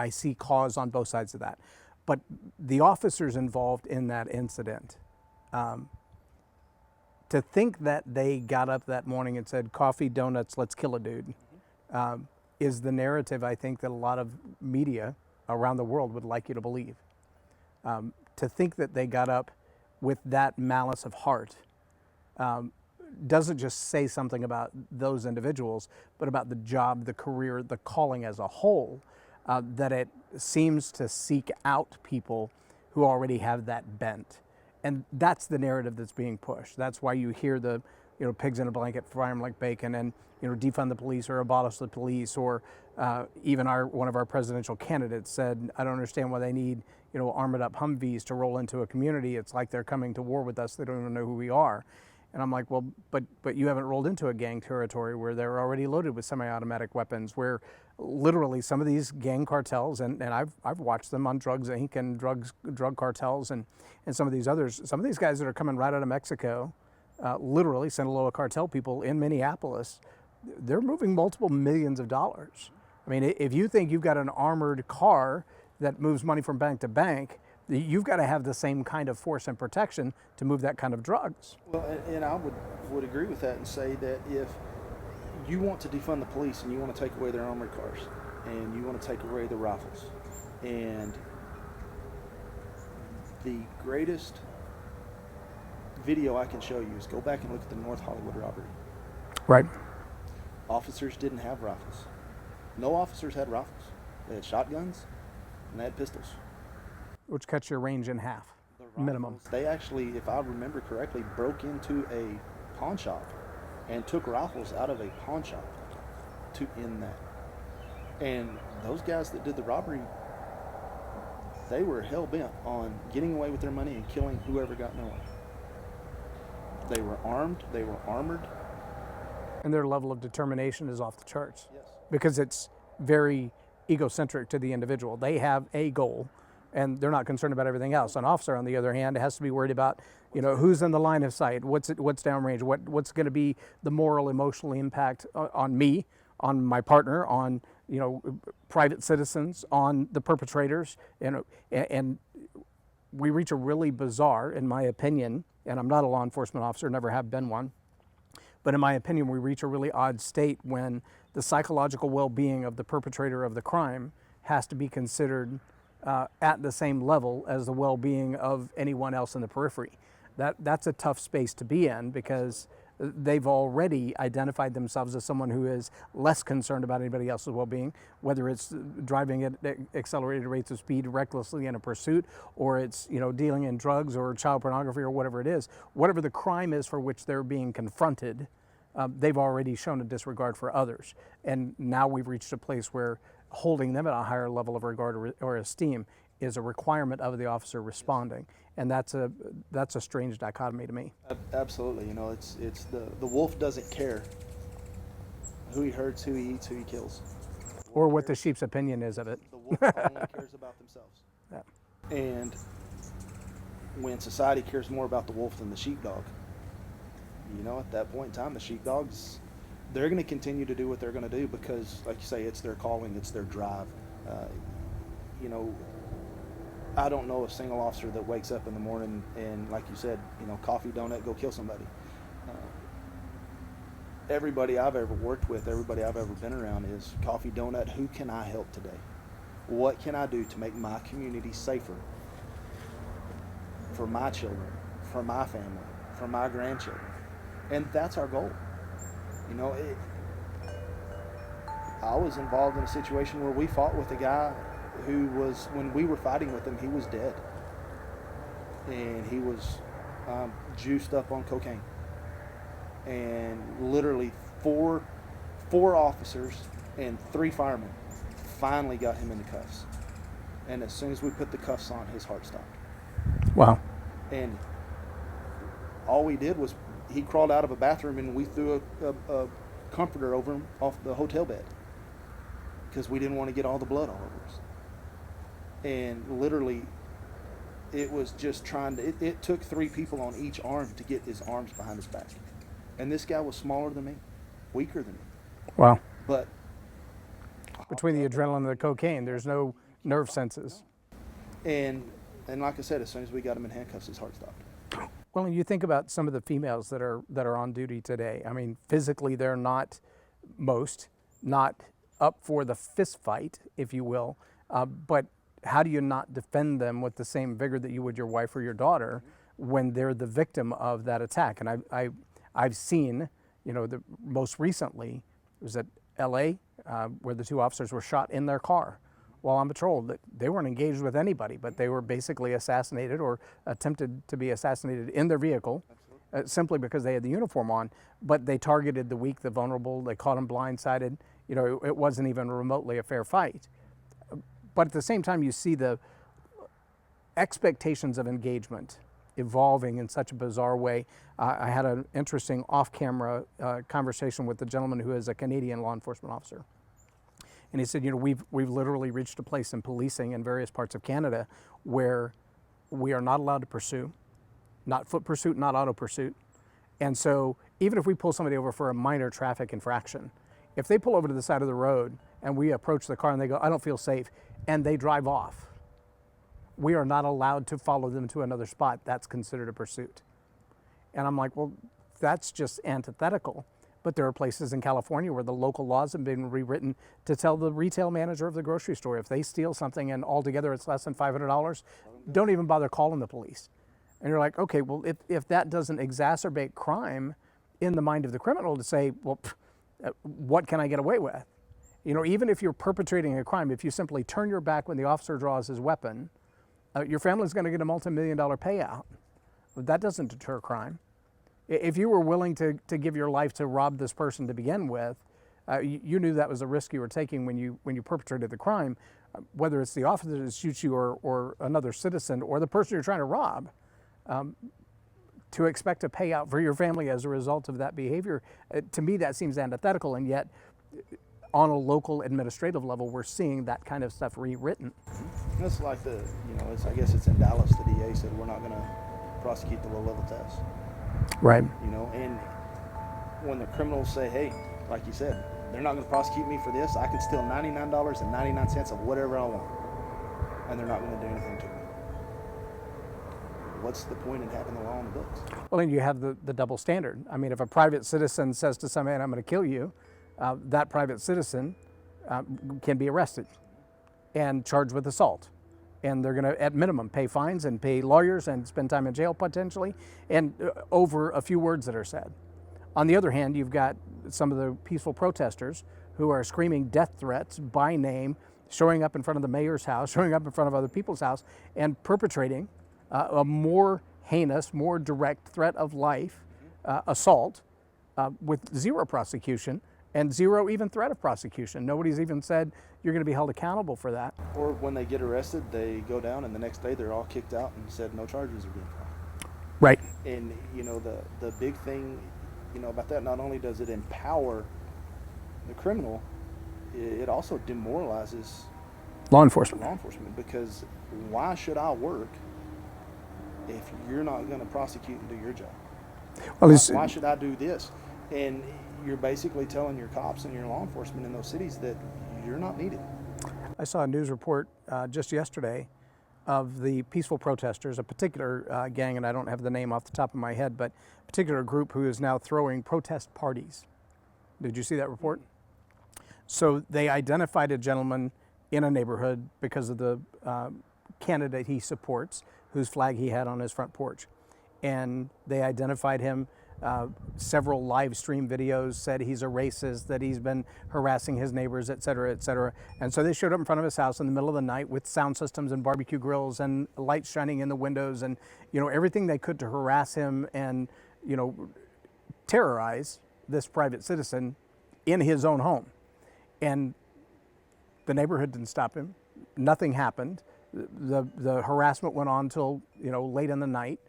see cause on both sides of that. But the officers involved in that incident, to think that they got up that morning and said, coffee, donuts, let's kill a dude, is the narrative I think that a lot of media around the world would like you to believe. To think that they got up with that malice of heart doesn't just say something about those individuals, but about the job, the career, the calling as a whole, that it seems to seek out people who already have that bent. And that's the narrative that's being pushed. That's why you hear the, you know, pigs in a blanket, fry 'em like bacon, and, you know, defund the police or abolish the police, or even one of our presidential candidates said, I don't understand why they need, you know, armored up Humvees to roll into a community. It's like they're coming to war with us. They don't even know who we are. And I'm like, well, but you haven't rolled into a gang territory where they're already loaded with semi-automatic weapons, where literally some of these gang cartels, and I've watched them on Drugs Inc. and drug cartels and some of these others, some of these guys that are coming right out of Mexico, literally Sinaloa cartel people in Minneapolis, they're moving multiple millions of dollars. I mean, if you think you've got an armored car that moves money from bank to bank, you've got to have the same kind of force and protection to move that kind of drugs. Well, and I would agree with that and say that if you want to defund the police and you want to take away their armored cars and you want to take away the rifles, and the greatest video I can show you is go back and look at the North Hollywood robbery. Right. Officers didn't have rifles. No officers had rifles. They had shotguns and they had pistols. Which cuts your range in half, The minimum. rifles, they actually, if I remember correctly, broke into a pawn shop and took rifles out of a pawn shop to end that. And those guys that did the robbery, they were hell-bent on getting away with their money and killing whoever got in their way. They were armed, they were armored. And their level of determination is off the charts. Yes. Because it's very egocentric to the individual. They have a goal, and they're not concerned about everything else. An officer, on the other hand, has to be worried about, you know, who's in the line of sight, what's downrange, what's going to be the moral, emotional impact on me, on my partner, on, you know, private citizens, on the perpetrators, you know, and we reach a really bizarre, in my opinion, and I'm not a law enforcement officer, never have been one, but in my opinion, we reach a really odd state when the psychological well-being of the perpetrator of the crime has to be considered at the same level as the well-being of anyone else in the periphery. That's a tough space to be in, because they've already identified themselves as someone who is less concerned about anybody else's well-being, whether it's driving at accelerated rates of speed recklessly in a pursuit, or it's, you know, dealing in drugs or child pornography or whatever it is. Whatever the crime is for which they're being confronted, they've already shown a disregard for others. And now we've reached a place where holding them at a higher level of regard or esteem is a requirement of the officer responding. And that's a strange dichotomy to me. Absolutely. You know, it's the wolf doesn't care who he hurts, who he eats, who he kills. Or what the sheep's opinion is of it. The wolf only cares about themselves. Yeah. And when society cares more about the wolf than the sheepdog, you know, at that point in time, the sheepdogs, they're going to continue to do what they're going to do because, like you say, it's their calling, it's their drive. You know, I don't know a single officer that wakes up in the morning and, like you said, you know, coffee, donut, go kill somebody. Everybody I've ever worked with, everybody I've ever been around is coffee, donut, who can I help today? What can I do to make my community safer for my children, for my family, for my grandchildren? And that's our goal. You know, I was involved in a situation where we fought with a guy who was, when we were fighting with him, he was dead. And he was juiced up on cocaine. And literally four officers and 3 firemen finally got him into cuffs. And as soon as we put the cuffs on, his heart stopped. Wow. And all we did was he crawled out of a bathroom and we threw a comforter over him off the hotel bed because we didn't want to get all the blood all over us. And literally, it was just trying to, it took 3 people on each arm to get his arms behind his back. And this guy was smaller than me, weaker than me. Wow. But between the adrenaline and the cocaine, there's no nerve senses. And like I said, as soon as we got him in handcuffs, his heart stopped. Well, and you think about some of the females that are on duty today. I mean, physically, they're not up for the fist fight, if you will. But how do you not defend them with the same vigor that you would your wife or your daughter when they're the victim of that attack? And I've seen, you know, the most recently it was at L.A. Where the 2 officers were shot in their car while on patrol. That they weren't engaged with anybody, but they were basically assassinated or attempted to be assassinated in their vehicle, simply because they had the uniform on. But they targeted the weak, the vulnerable. They caught them blindsided. You know, it wasn't even remotely a fair fight. But at the same time, you see the expectations of engagement evolving in such a bizarre way. I had an interesting off-camera conversation with the gentleman who is a Canadian law enforcement officer. And he said, you know, we've literally reached a place in policing in various parts of Canada where we are not allowed to pursue, not foot pursuit, not auto pursuit. And so even if we pull somebody over for a minor traffic infraction, if they pull over to the side of the road and we approach the car and they go, I don't feel safe, and they drive off, we are not allowed to follow them to another spot. That's considered a pursuit. And I'm like, well, that's just antithetical. But there are places in California where the local laws have been rewritten to tell the retail manager of the grocery store, if they steal something and altogether it's less than $500, don't even bother calling the police. And you're like, okay, well, if that doesn't exacerbate crime in the mind of the criminal to say, well, what can I get away with? You know, even if you're perpetrating a crime, if you simply turn your back when the officer draws his weapon, your family's going to get a multi-million-dollar payout. That doesn't deter crime. If you were willing to give your life to rob this person to begin with, you knew that was a risk you were taking when you perpetrated the crime, whether it's the officer that shoots you or another citizen or the person you're trying to rob. To expect a payout for your family as a result of that behavior, to me that seems antithetical, and yet on a local administrative level, we're seeing that kind of stuff rewritten. It's like I guess it's in Dallas, the DA said we're not going to prosecute the low-level tests. Right. You know, and when the criminals say, hey, like you said, they're not going to prosecute me for this, I could steal $99.99 of whatever I want, and they're not going to do anything to me. What's the point in having the law on the books? Well, and you have the double standard. I mean, if a private citizen says to some man, I'm going to kill you, that private citizen can be arrested and charged with assault. And they're going to, at minimum, pay fines and pay lawyers and spend time in jail potentially, and over a few words that are said. On the other hand, you've got some of the peaceful protesters who are screaming death threats by name, showing up in front of the mayor's house, showing up in front of other people's house, and perpetrating a more heinous, more direct threat of life assault with zero prosecution and zero even threat of prosecution. Nobody's even said you're going to be held accountable for that. Or when they get arrested, they go down, and the next day they're all kicked out and said no charges are being filed. Right. And the big thing about that, not only does it empower the criminal, it also demoralizes Law enforcement. because why should I work if you're not going to prosecute and do your job? Well, Why should I do this? And you're basically telling your cops and your law enforcement in those cities that you're not needed. I saw a news report just yesterday of the peaceful protesters, a particular gang, and I don't have the name off the top of my head, but a particular group who is now throwing protest parties. Did you see that report? So they identified a gentleman in a neighborhood because of the candidate he supports, whose flag he had on his front porch. And they identified him. Several live stream videos said he's a racist, that he's been harassing his neighbors, et cetera, et cetera. And so they showed up in front of his house in the middle of the night with sound systems and barbecue grills and lights shining in the windows and, everything they could to harass him and, terrorize this private citizen in his own home. And the neighborhood didn't stop him. Nothing happened. The harassment went on till, late in the night.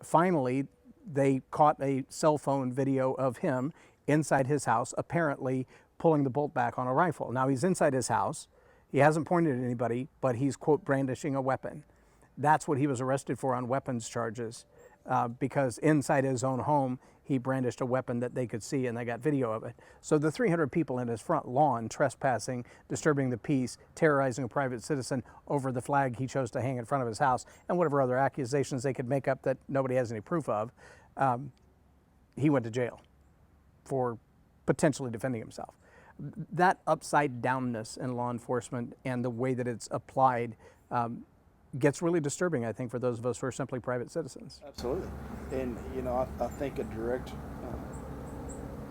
Finally, they caught a cell phone video of him inside his house, apparently pulling the bolt back on a rifle. Now he's inside his house. He hasn't pointed at anybody, but he's, quote, brandishing a weapon. That's what he was arrested for on weapons charges, because inside his own home, he brandished a weapon that they could see, and they got video of it. So the 300 people in his front lawn trespassing, disturbing the peace, terrorizing a private citizen over the flag he chose to hang in front of his house, and whatever other accusations they could make up that nobody has any proof of, he went to jail for potentially defending himself. That upside downness in law enforcement and the way that it's applied gets really disturbing, I think, for those of us who are simply private citizens. Absolutely. And, I think a direct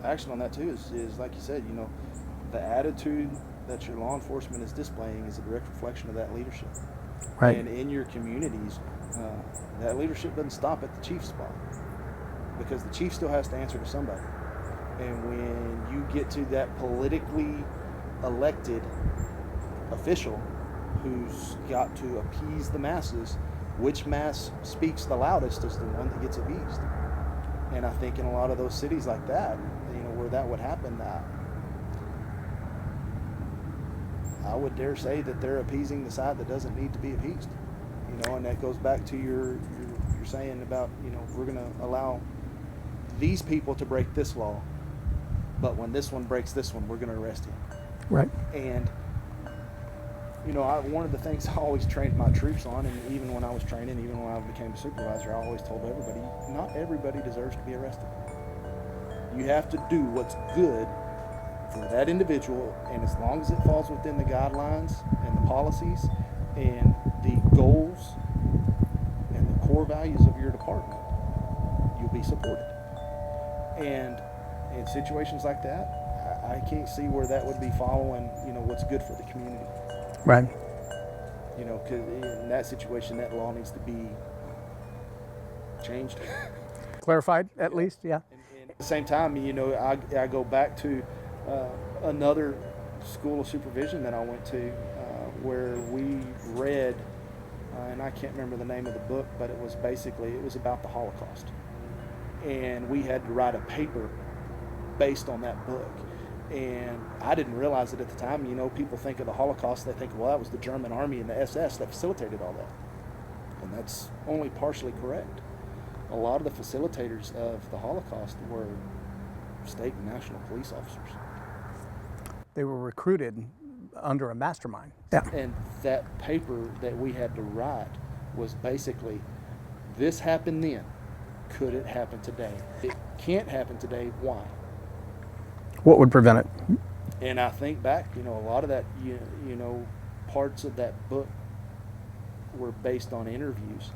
action on that, too, is like you said, the attitude that your law enforcement is displaying is a direct reflection of that leadership. Right. And in your communities, that leadership doesn't stop at the chief spot, because the chief still has to answer to somebody. And when you get to that politically elected official who's got to appease the masses, which mass speaks the loudest is the one that gets appeased. And I think in a lot of those cities like that, where that would happen, I would dare say that they're appeasing the side that doesn't need to be appeased. And that goes back to your saying about, we're going to allow these people to break this law, but when this one breaks this one, we're going to arrest him. Right. And one of the things I always trained my troops on, and even when I was training, even when I became a supervisor, I always told everybody, not everybody deserves to be arrested. You have to do what's good for that individual, and as long as it falls within the guidelines and the policies and the goals and the core values of your department, you'll be supported. And in situations like that, I can't see where that would be following, what's good for the community. Right. Because in that situation, that law needs to be changed. Clarified, at least, yeah. And at the same time, I go back to another school of supervision that I went to where we read, and I can't remember the name of the book, but it was about the Holocaust. And we had to write a paper based on that book. And I didn't realize it at the time. People think of the Holocaust, they think, well, that was the German army and the SS that facilitated all that. And that's only partially correct. A lot of the facilitators of the Holocaust were state and national police officers. They were recruited under a mastermind. Yeah. And that paper that we had to write was basically, this happened then. Could it happen today? It can't happen today. Why? What would prevent it? And I think back, a lot of that, parts of that book were based on interviews,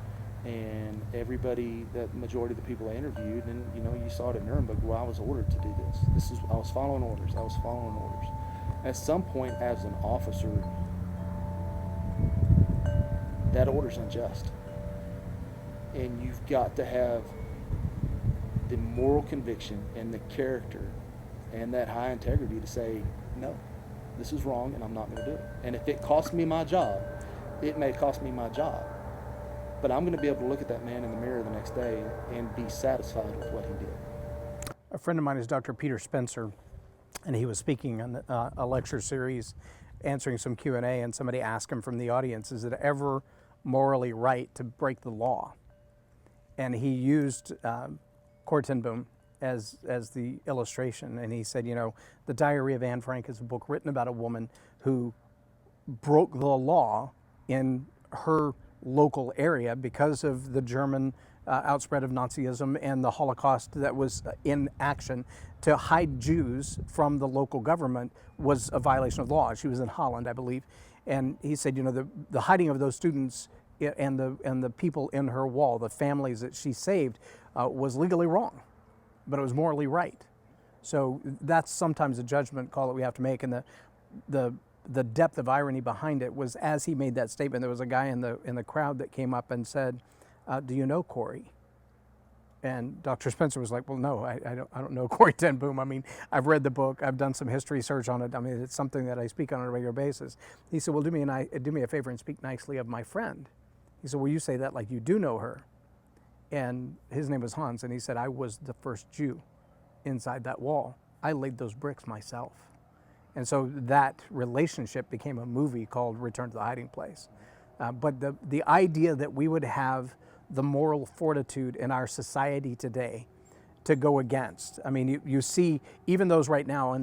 and the majority of the people I interviewed, and you saw it at Nuremberg, well, I was ordered to do this. I was following orders. At some point, as an officer, that order's unjust, and you've got to have the moral conviction and the character and that high integrity to say, no, this is wrong and I'm not going to do it. And if it costs me my job, it may cost me my job, but I'm going to be able to look at that man in the mirror the next day and be satisfied with what he did. A friend of mine is Dr. Peter Spencer, and he was speaking on a lecture series, answering some Q&A, and somebody asked him from the audience, is it ever morally right to break the law? And he used Corrie ten Boom as the illustration, and he said, The Diary of Anne Frank is a book written about a woman who broke the law in her local area because of the German outspread of Nazism and the Holocaust that was in action. To hide Jews from the local government was a violation of law. She was in Holland, I believe, and he said, the hiding of those students and the people in her wall, the families that she saved, was legally wrong, but it was morally right. So that's sometimes a judgment call that we have to make, and the depth of irony behind it was, as he made that statement, there was a guy in the crowd that came up and said, "Do you know Corrie?" And Dr. Spencer was like, "Well, no, I don't know Corrie ten Boom. I mean, I've read the book, I've done some history research on it. I mean, it's something that I speak on a regular basis." He said, "Well, do me a favor and speak nicely of my friend." He said, "Well, you say that like you do know her." And his name was Hans, and he said, "I was the first Jew inside that wall. I laid those bricks myself." And so that relationship became a movie called Return to the Hiding Place. But the idea that we would have the moral fortitude in our society today to go against. I mean, you see even those right now in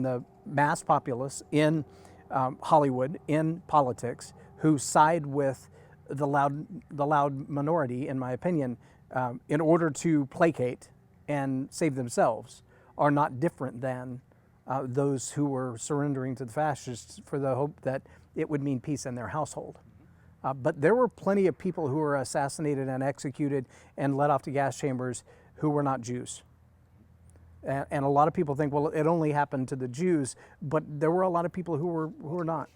the mass populace in Hollywood, in politics, who side with the loud minority, in my opinion, in order to placate and save themselves, are not different than those who were surrendering to the fascists for the hope that it would mean peace in their household. But there were plenty of people who were assassinated and executed and let off to gas chambers who were not Jews. And a lot of people think, well, it only happened to the Jews, but there were a lot of people who were not.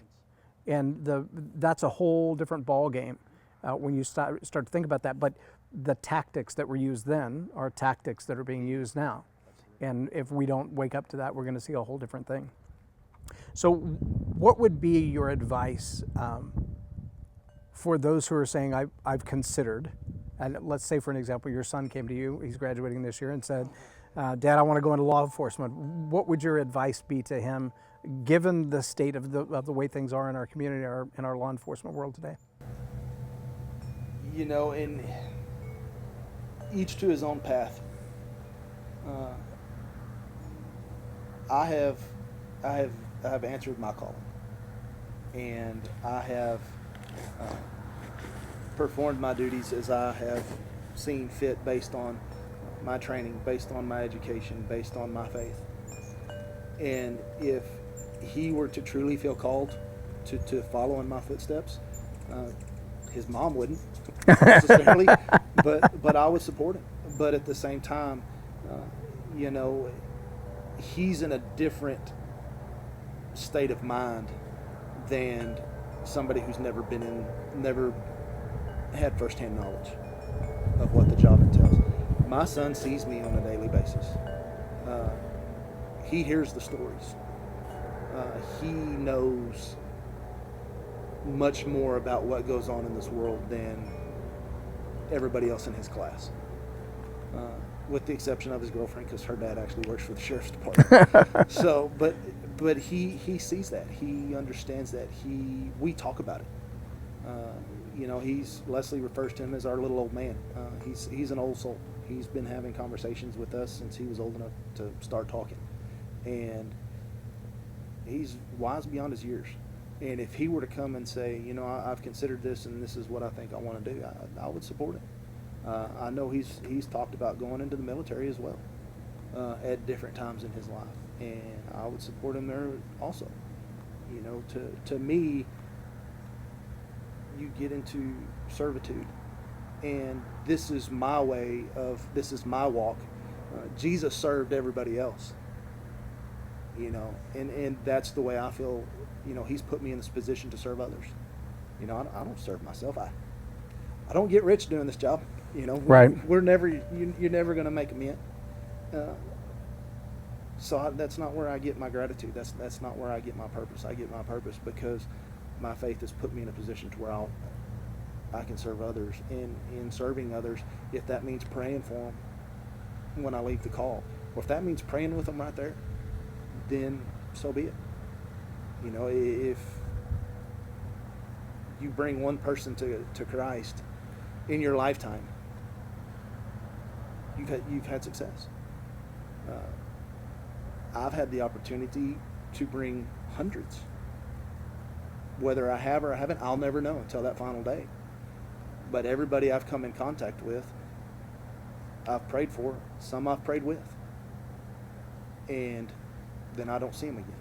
And that's a whole different ball game when you start to think about that. But the tactics that were used then are tactics that are being used now. And if we don't wake up to that, we're going to see a whole different thing. So what would be your advice for those who are saying, I've considered, and let's say, for an example, your son came to you, he's graduating this year, and said, Dad, I want to go into law enforcement. What would your advice be to him, given the state of the way things are in our community, in our law enforcement world today? In each to his own path. I have answered my calling, and I have performed my duties as I have seen fit, based on my training, based on my education, based on my faith. And if he were to truly feel called to follow in my footsteps, his mom wouldn't necessarily, but I would support him. But at the same time, he's in a different state of mind than somebody who's never had firsthand knowledge of what the job entails. My son sees me on a daily basis. He hears the stories. He knows much more about what goes on in this world than everybody else in his class. With the exception of his girlfriend, because her dad actually works for the sheriff's department. So, but he sees that. He understands that. We talk about it. Leslie refers to him as our little old man. He's an old soul. He's been having conversations with us since he was old enough to start talking, and he's wise beyond his years. And if he were to come and say, I've considered this and this is what I think I want to do, I would support it. I know he's talked about going into the military as well. at different times in his life, and I would support him there also. You know, to me, you get into servitude, and this is my way of this is my walk. Jesus served everybody else, you know, and that's the way I feel. You know, he's put me in this position to serve others. You know, I don't serve myself. I don't get rich doing this job. You know, Right. we're never you're never going to make a mint. That's not where I get my gratitude. That's not where I get my purpose. I get my purpose because my faith has put me in a position to where I can serve others. In serving others, if that means praying for them when I leave the call, or if that means praying with them right there, then so be it. You know, if you bring one person to Christ in your lifetime, you've had success. I've had the opportunity to bring hundreds. Whether I have or I haven't, I'll never know until that final day. But everybody I've come in contact with, I've prayed for. Some I've prayed with. And then I don't see them again.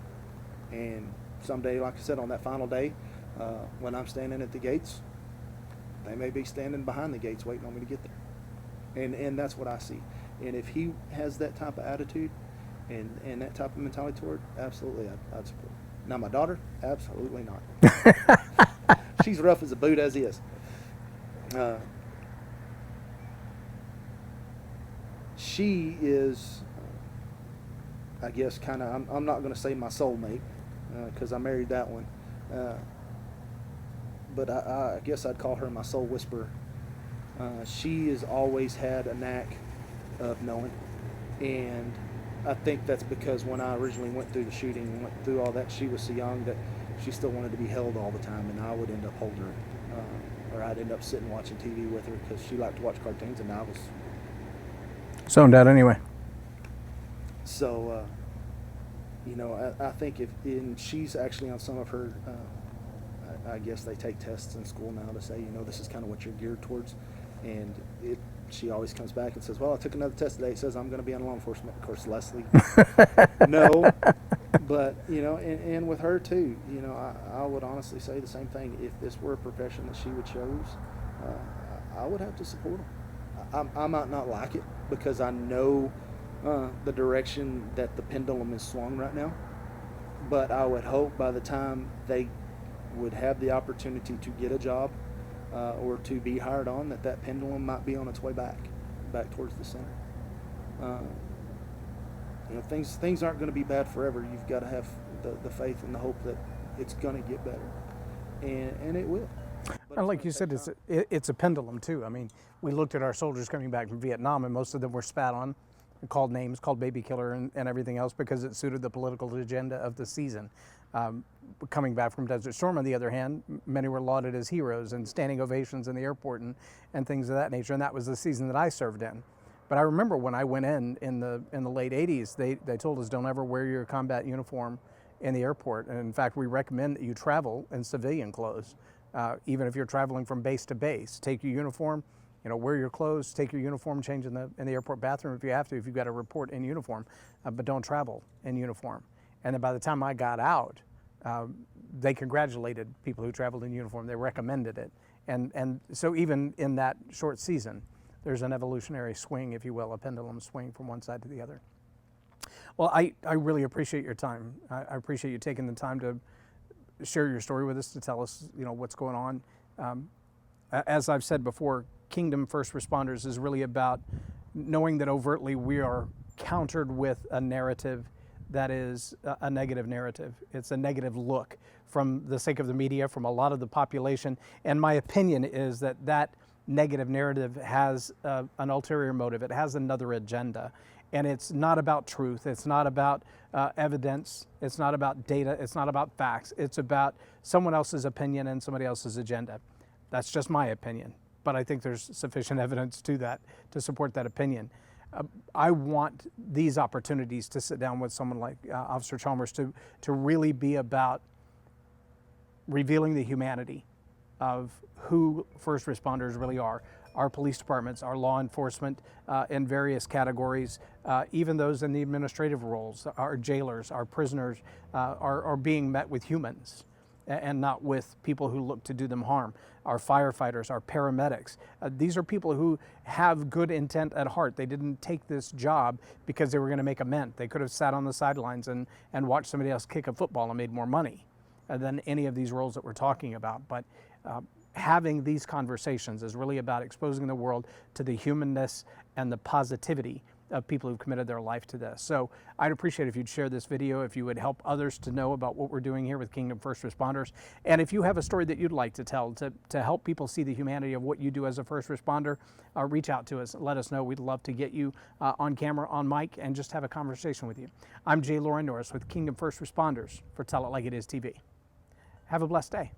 And someday, like I said, on that final day, when I'm standing at the gates, they may be standing behind the gates waiting on me to get there. And that's what I see. And if he has that type of attitude and that type of mentality toward, absolutely, I'd support. Now, my daughter, absolutely not. She's rough as a boot as is. She is, I guess, kind of, I'm not going to say my soulmate, because I married that one. But I guess I'd call her my soul whisperer. She has always had a knack of knowing. And I think that's because when I originally went through the shooting and went through all that, she was so young that she still wanted to be held all the time, and I would end up holding her. Or I'd end up sitting watching TV with her because she liked to watch cartoons, and I was... Zoned out anyway. So, you know, I think and she's actually on some of her, I guess they take tests in school now to say, you know, this is kind of what you're geared towards. And she always comes back and says, well, I took another test today. It says I'm going to be on law enforcement. Of course, Leslie, no. But, you know, and with her too, you know, I would honestly say the same thing. If this were a profession that she would choose, I would have to support them. I might not like it because I know the direction that the pendulum is swung right now. But I would hope by the time they would have the opportunity to get a job or to be hired on, that pendulum might be on its way back towards the center. You know, things aren't going to be bad forever. You've got to have the faith and the hope that it's going to get better, and it will. And like you said, it's a pendulum too. I mean, we looked at our soldiers coming back from Vietnam, and most of them were spat on, called names, called baby killer, and everything else because it suited the political agenda of the season. Coming back from Desert Storm, on the other hand, many were lauded as heroes and standing ovations in the airport and things of that nature. And that was the season that I served in. But I remember when I went in the late 80s, they told us don't ever wear your combat uniform in the airport. And in fact, we recommend that you travel in civilian clothes, even if you're traveling from base to base. Take your uniform, you know, wear your clothes, take your uniform, change in the airport bathroom if you have to, if you've got to report in uniform, but don't travel in uniform. And then by the time I got out, they congratulated people who traveled in uniform. They recommended it. And so even in that short season, there's an evolutionary swing, if you will, a pendulum swing from one side to the other. Well, I really appreciate your time. I appreciate you taking the time to share your story with us, to tell us, you know, what's going on. As I've said before, Kingdom First Responders is really about knowing that overtly we are countered with a narrative that is a negative narrative. It's a negative look from the sake of the media, from a lot of the population. And my opinion is that negative narrative has an ulterior motive. It has another agenda. And it's not about truth. It's not about evidence. It's not about data. It's not about facts. It's about someone else's opinion and somebody else's agenda. That's just my opinion. But I think there's sufficient evidence to that to support that opinion. I want these opportunities to sit down with someone like Officer Chalmers to really be about revealing the humanity of who first responders really are. Our police departments, our law enforcement in various categories, even those in the administrative roles, our jailers, our prisoners are being met with humans and not with people who look to do them harm. Our firefighters, our paramedics, these are people who have good intent at heart. They didn't take this job because they were going to make a mint. They could have sat on the sidelines and watched somebody else kick a football and made more money than any of these roles that we're talking about. But having these conversations is really about exposing the world to the humanness and the positivity of people who've committed their life to this. So I'd appreciate if you'd share this video, if you would help others to know about what we're doing here with Kingdom First Responders. And if you have a story that you'd like to tell to help people see the humanity of what you do as a first responder, reach out to us. Let us know. We'd love to get you on camera, on mic, and just have a conversation with you. I'm J. Loren Norris with Kingdom First Responders for Tell It Like It Is TV. Have a blessed day.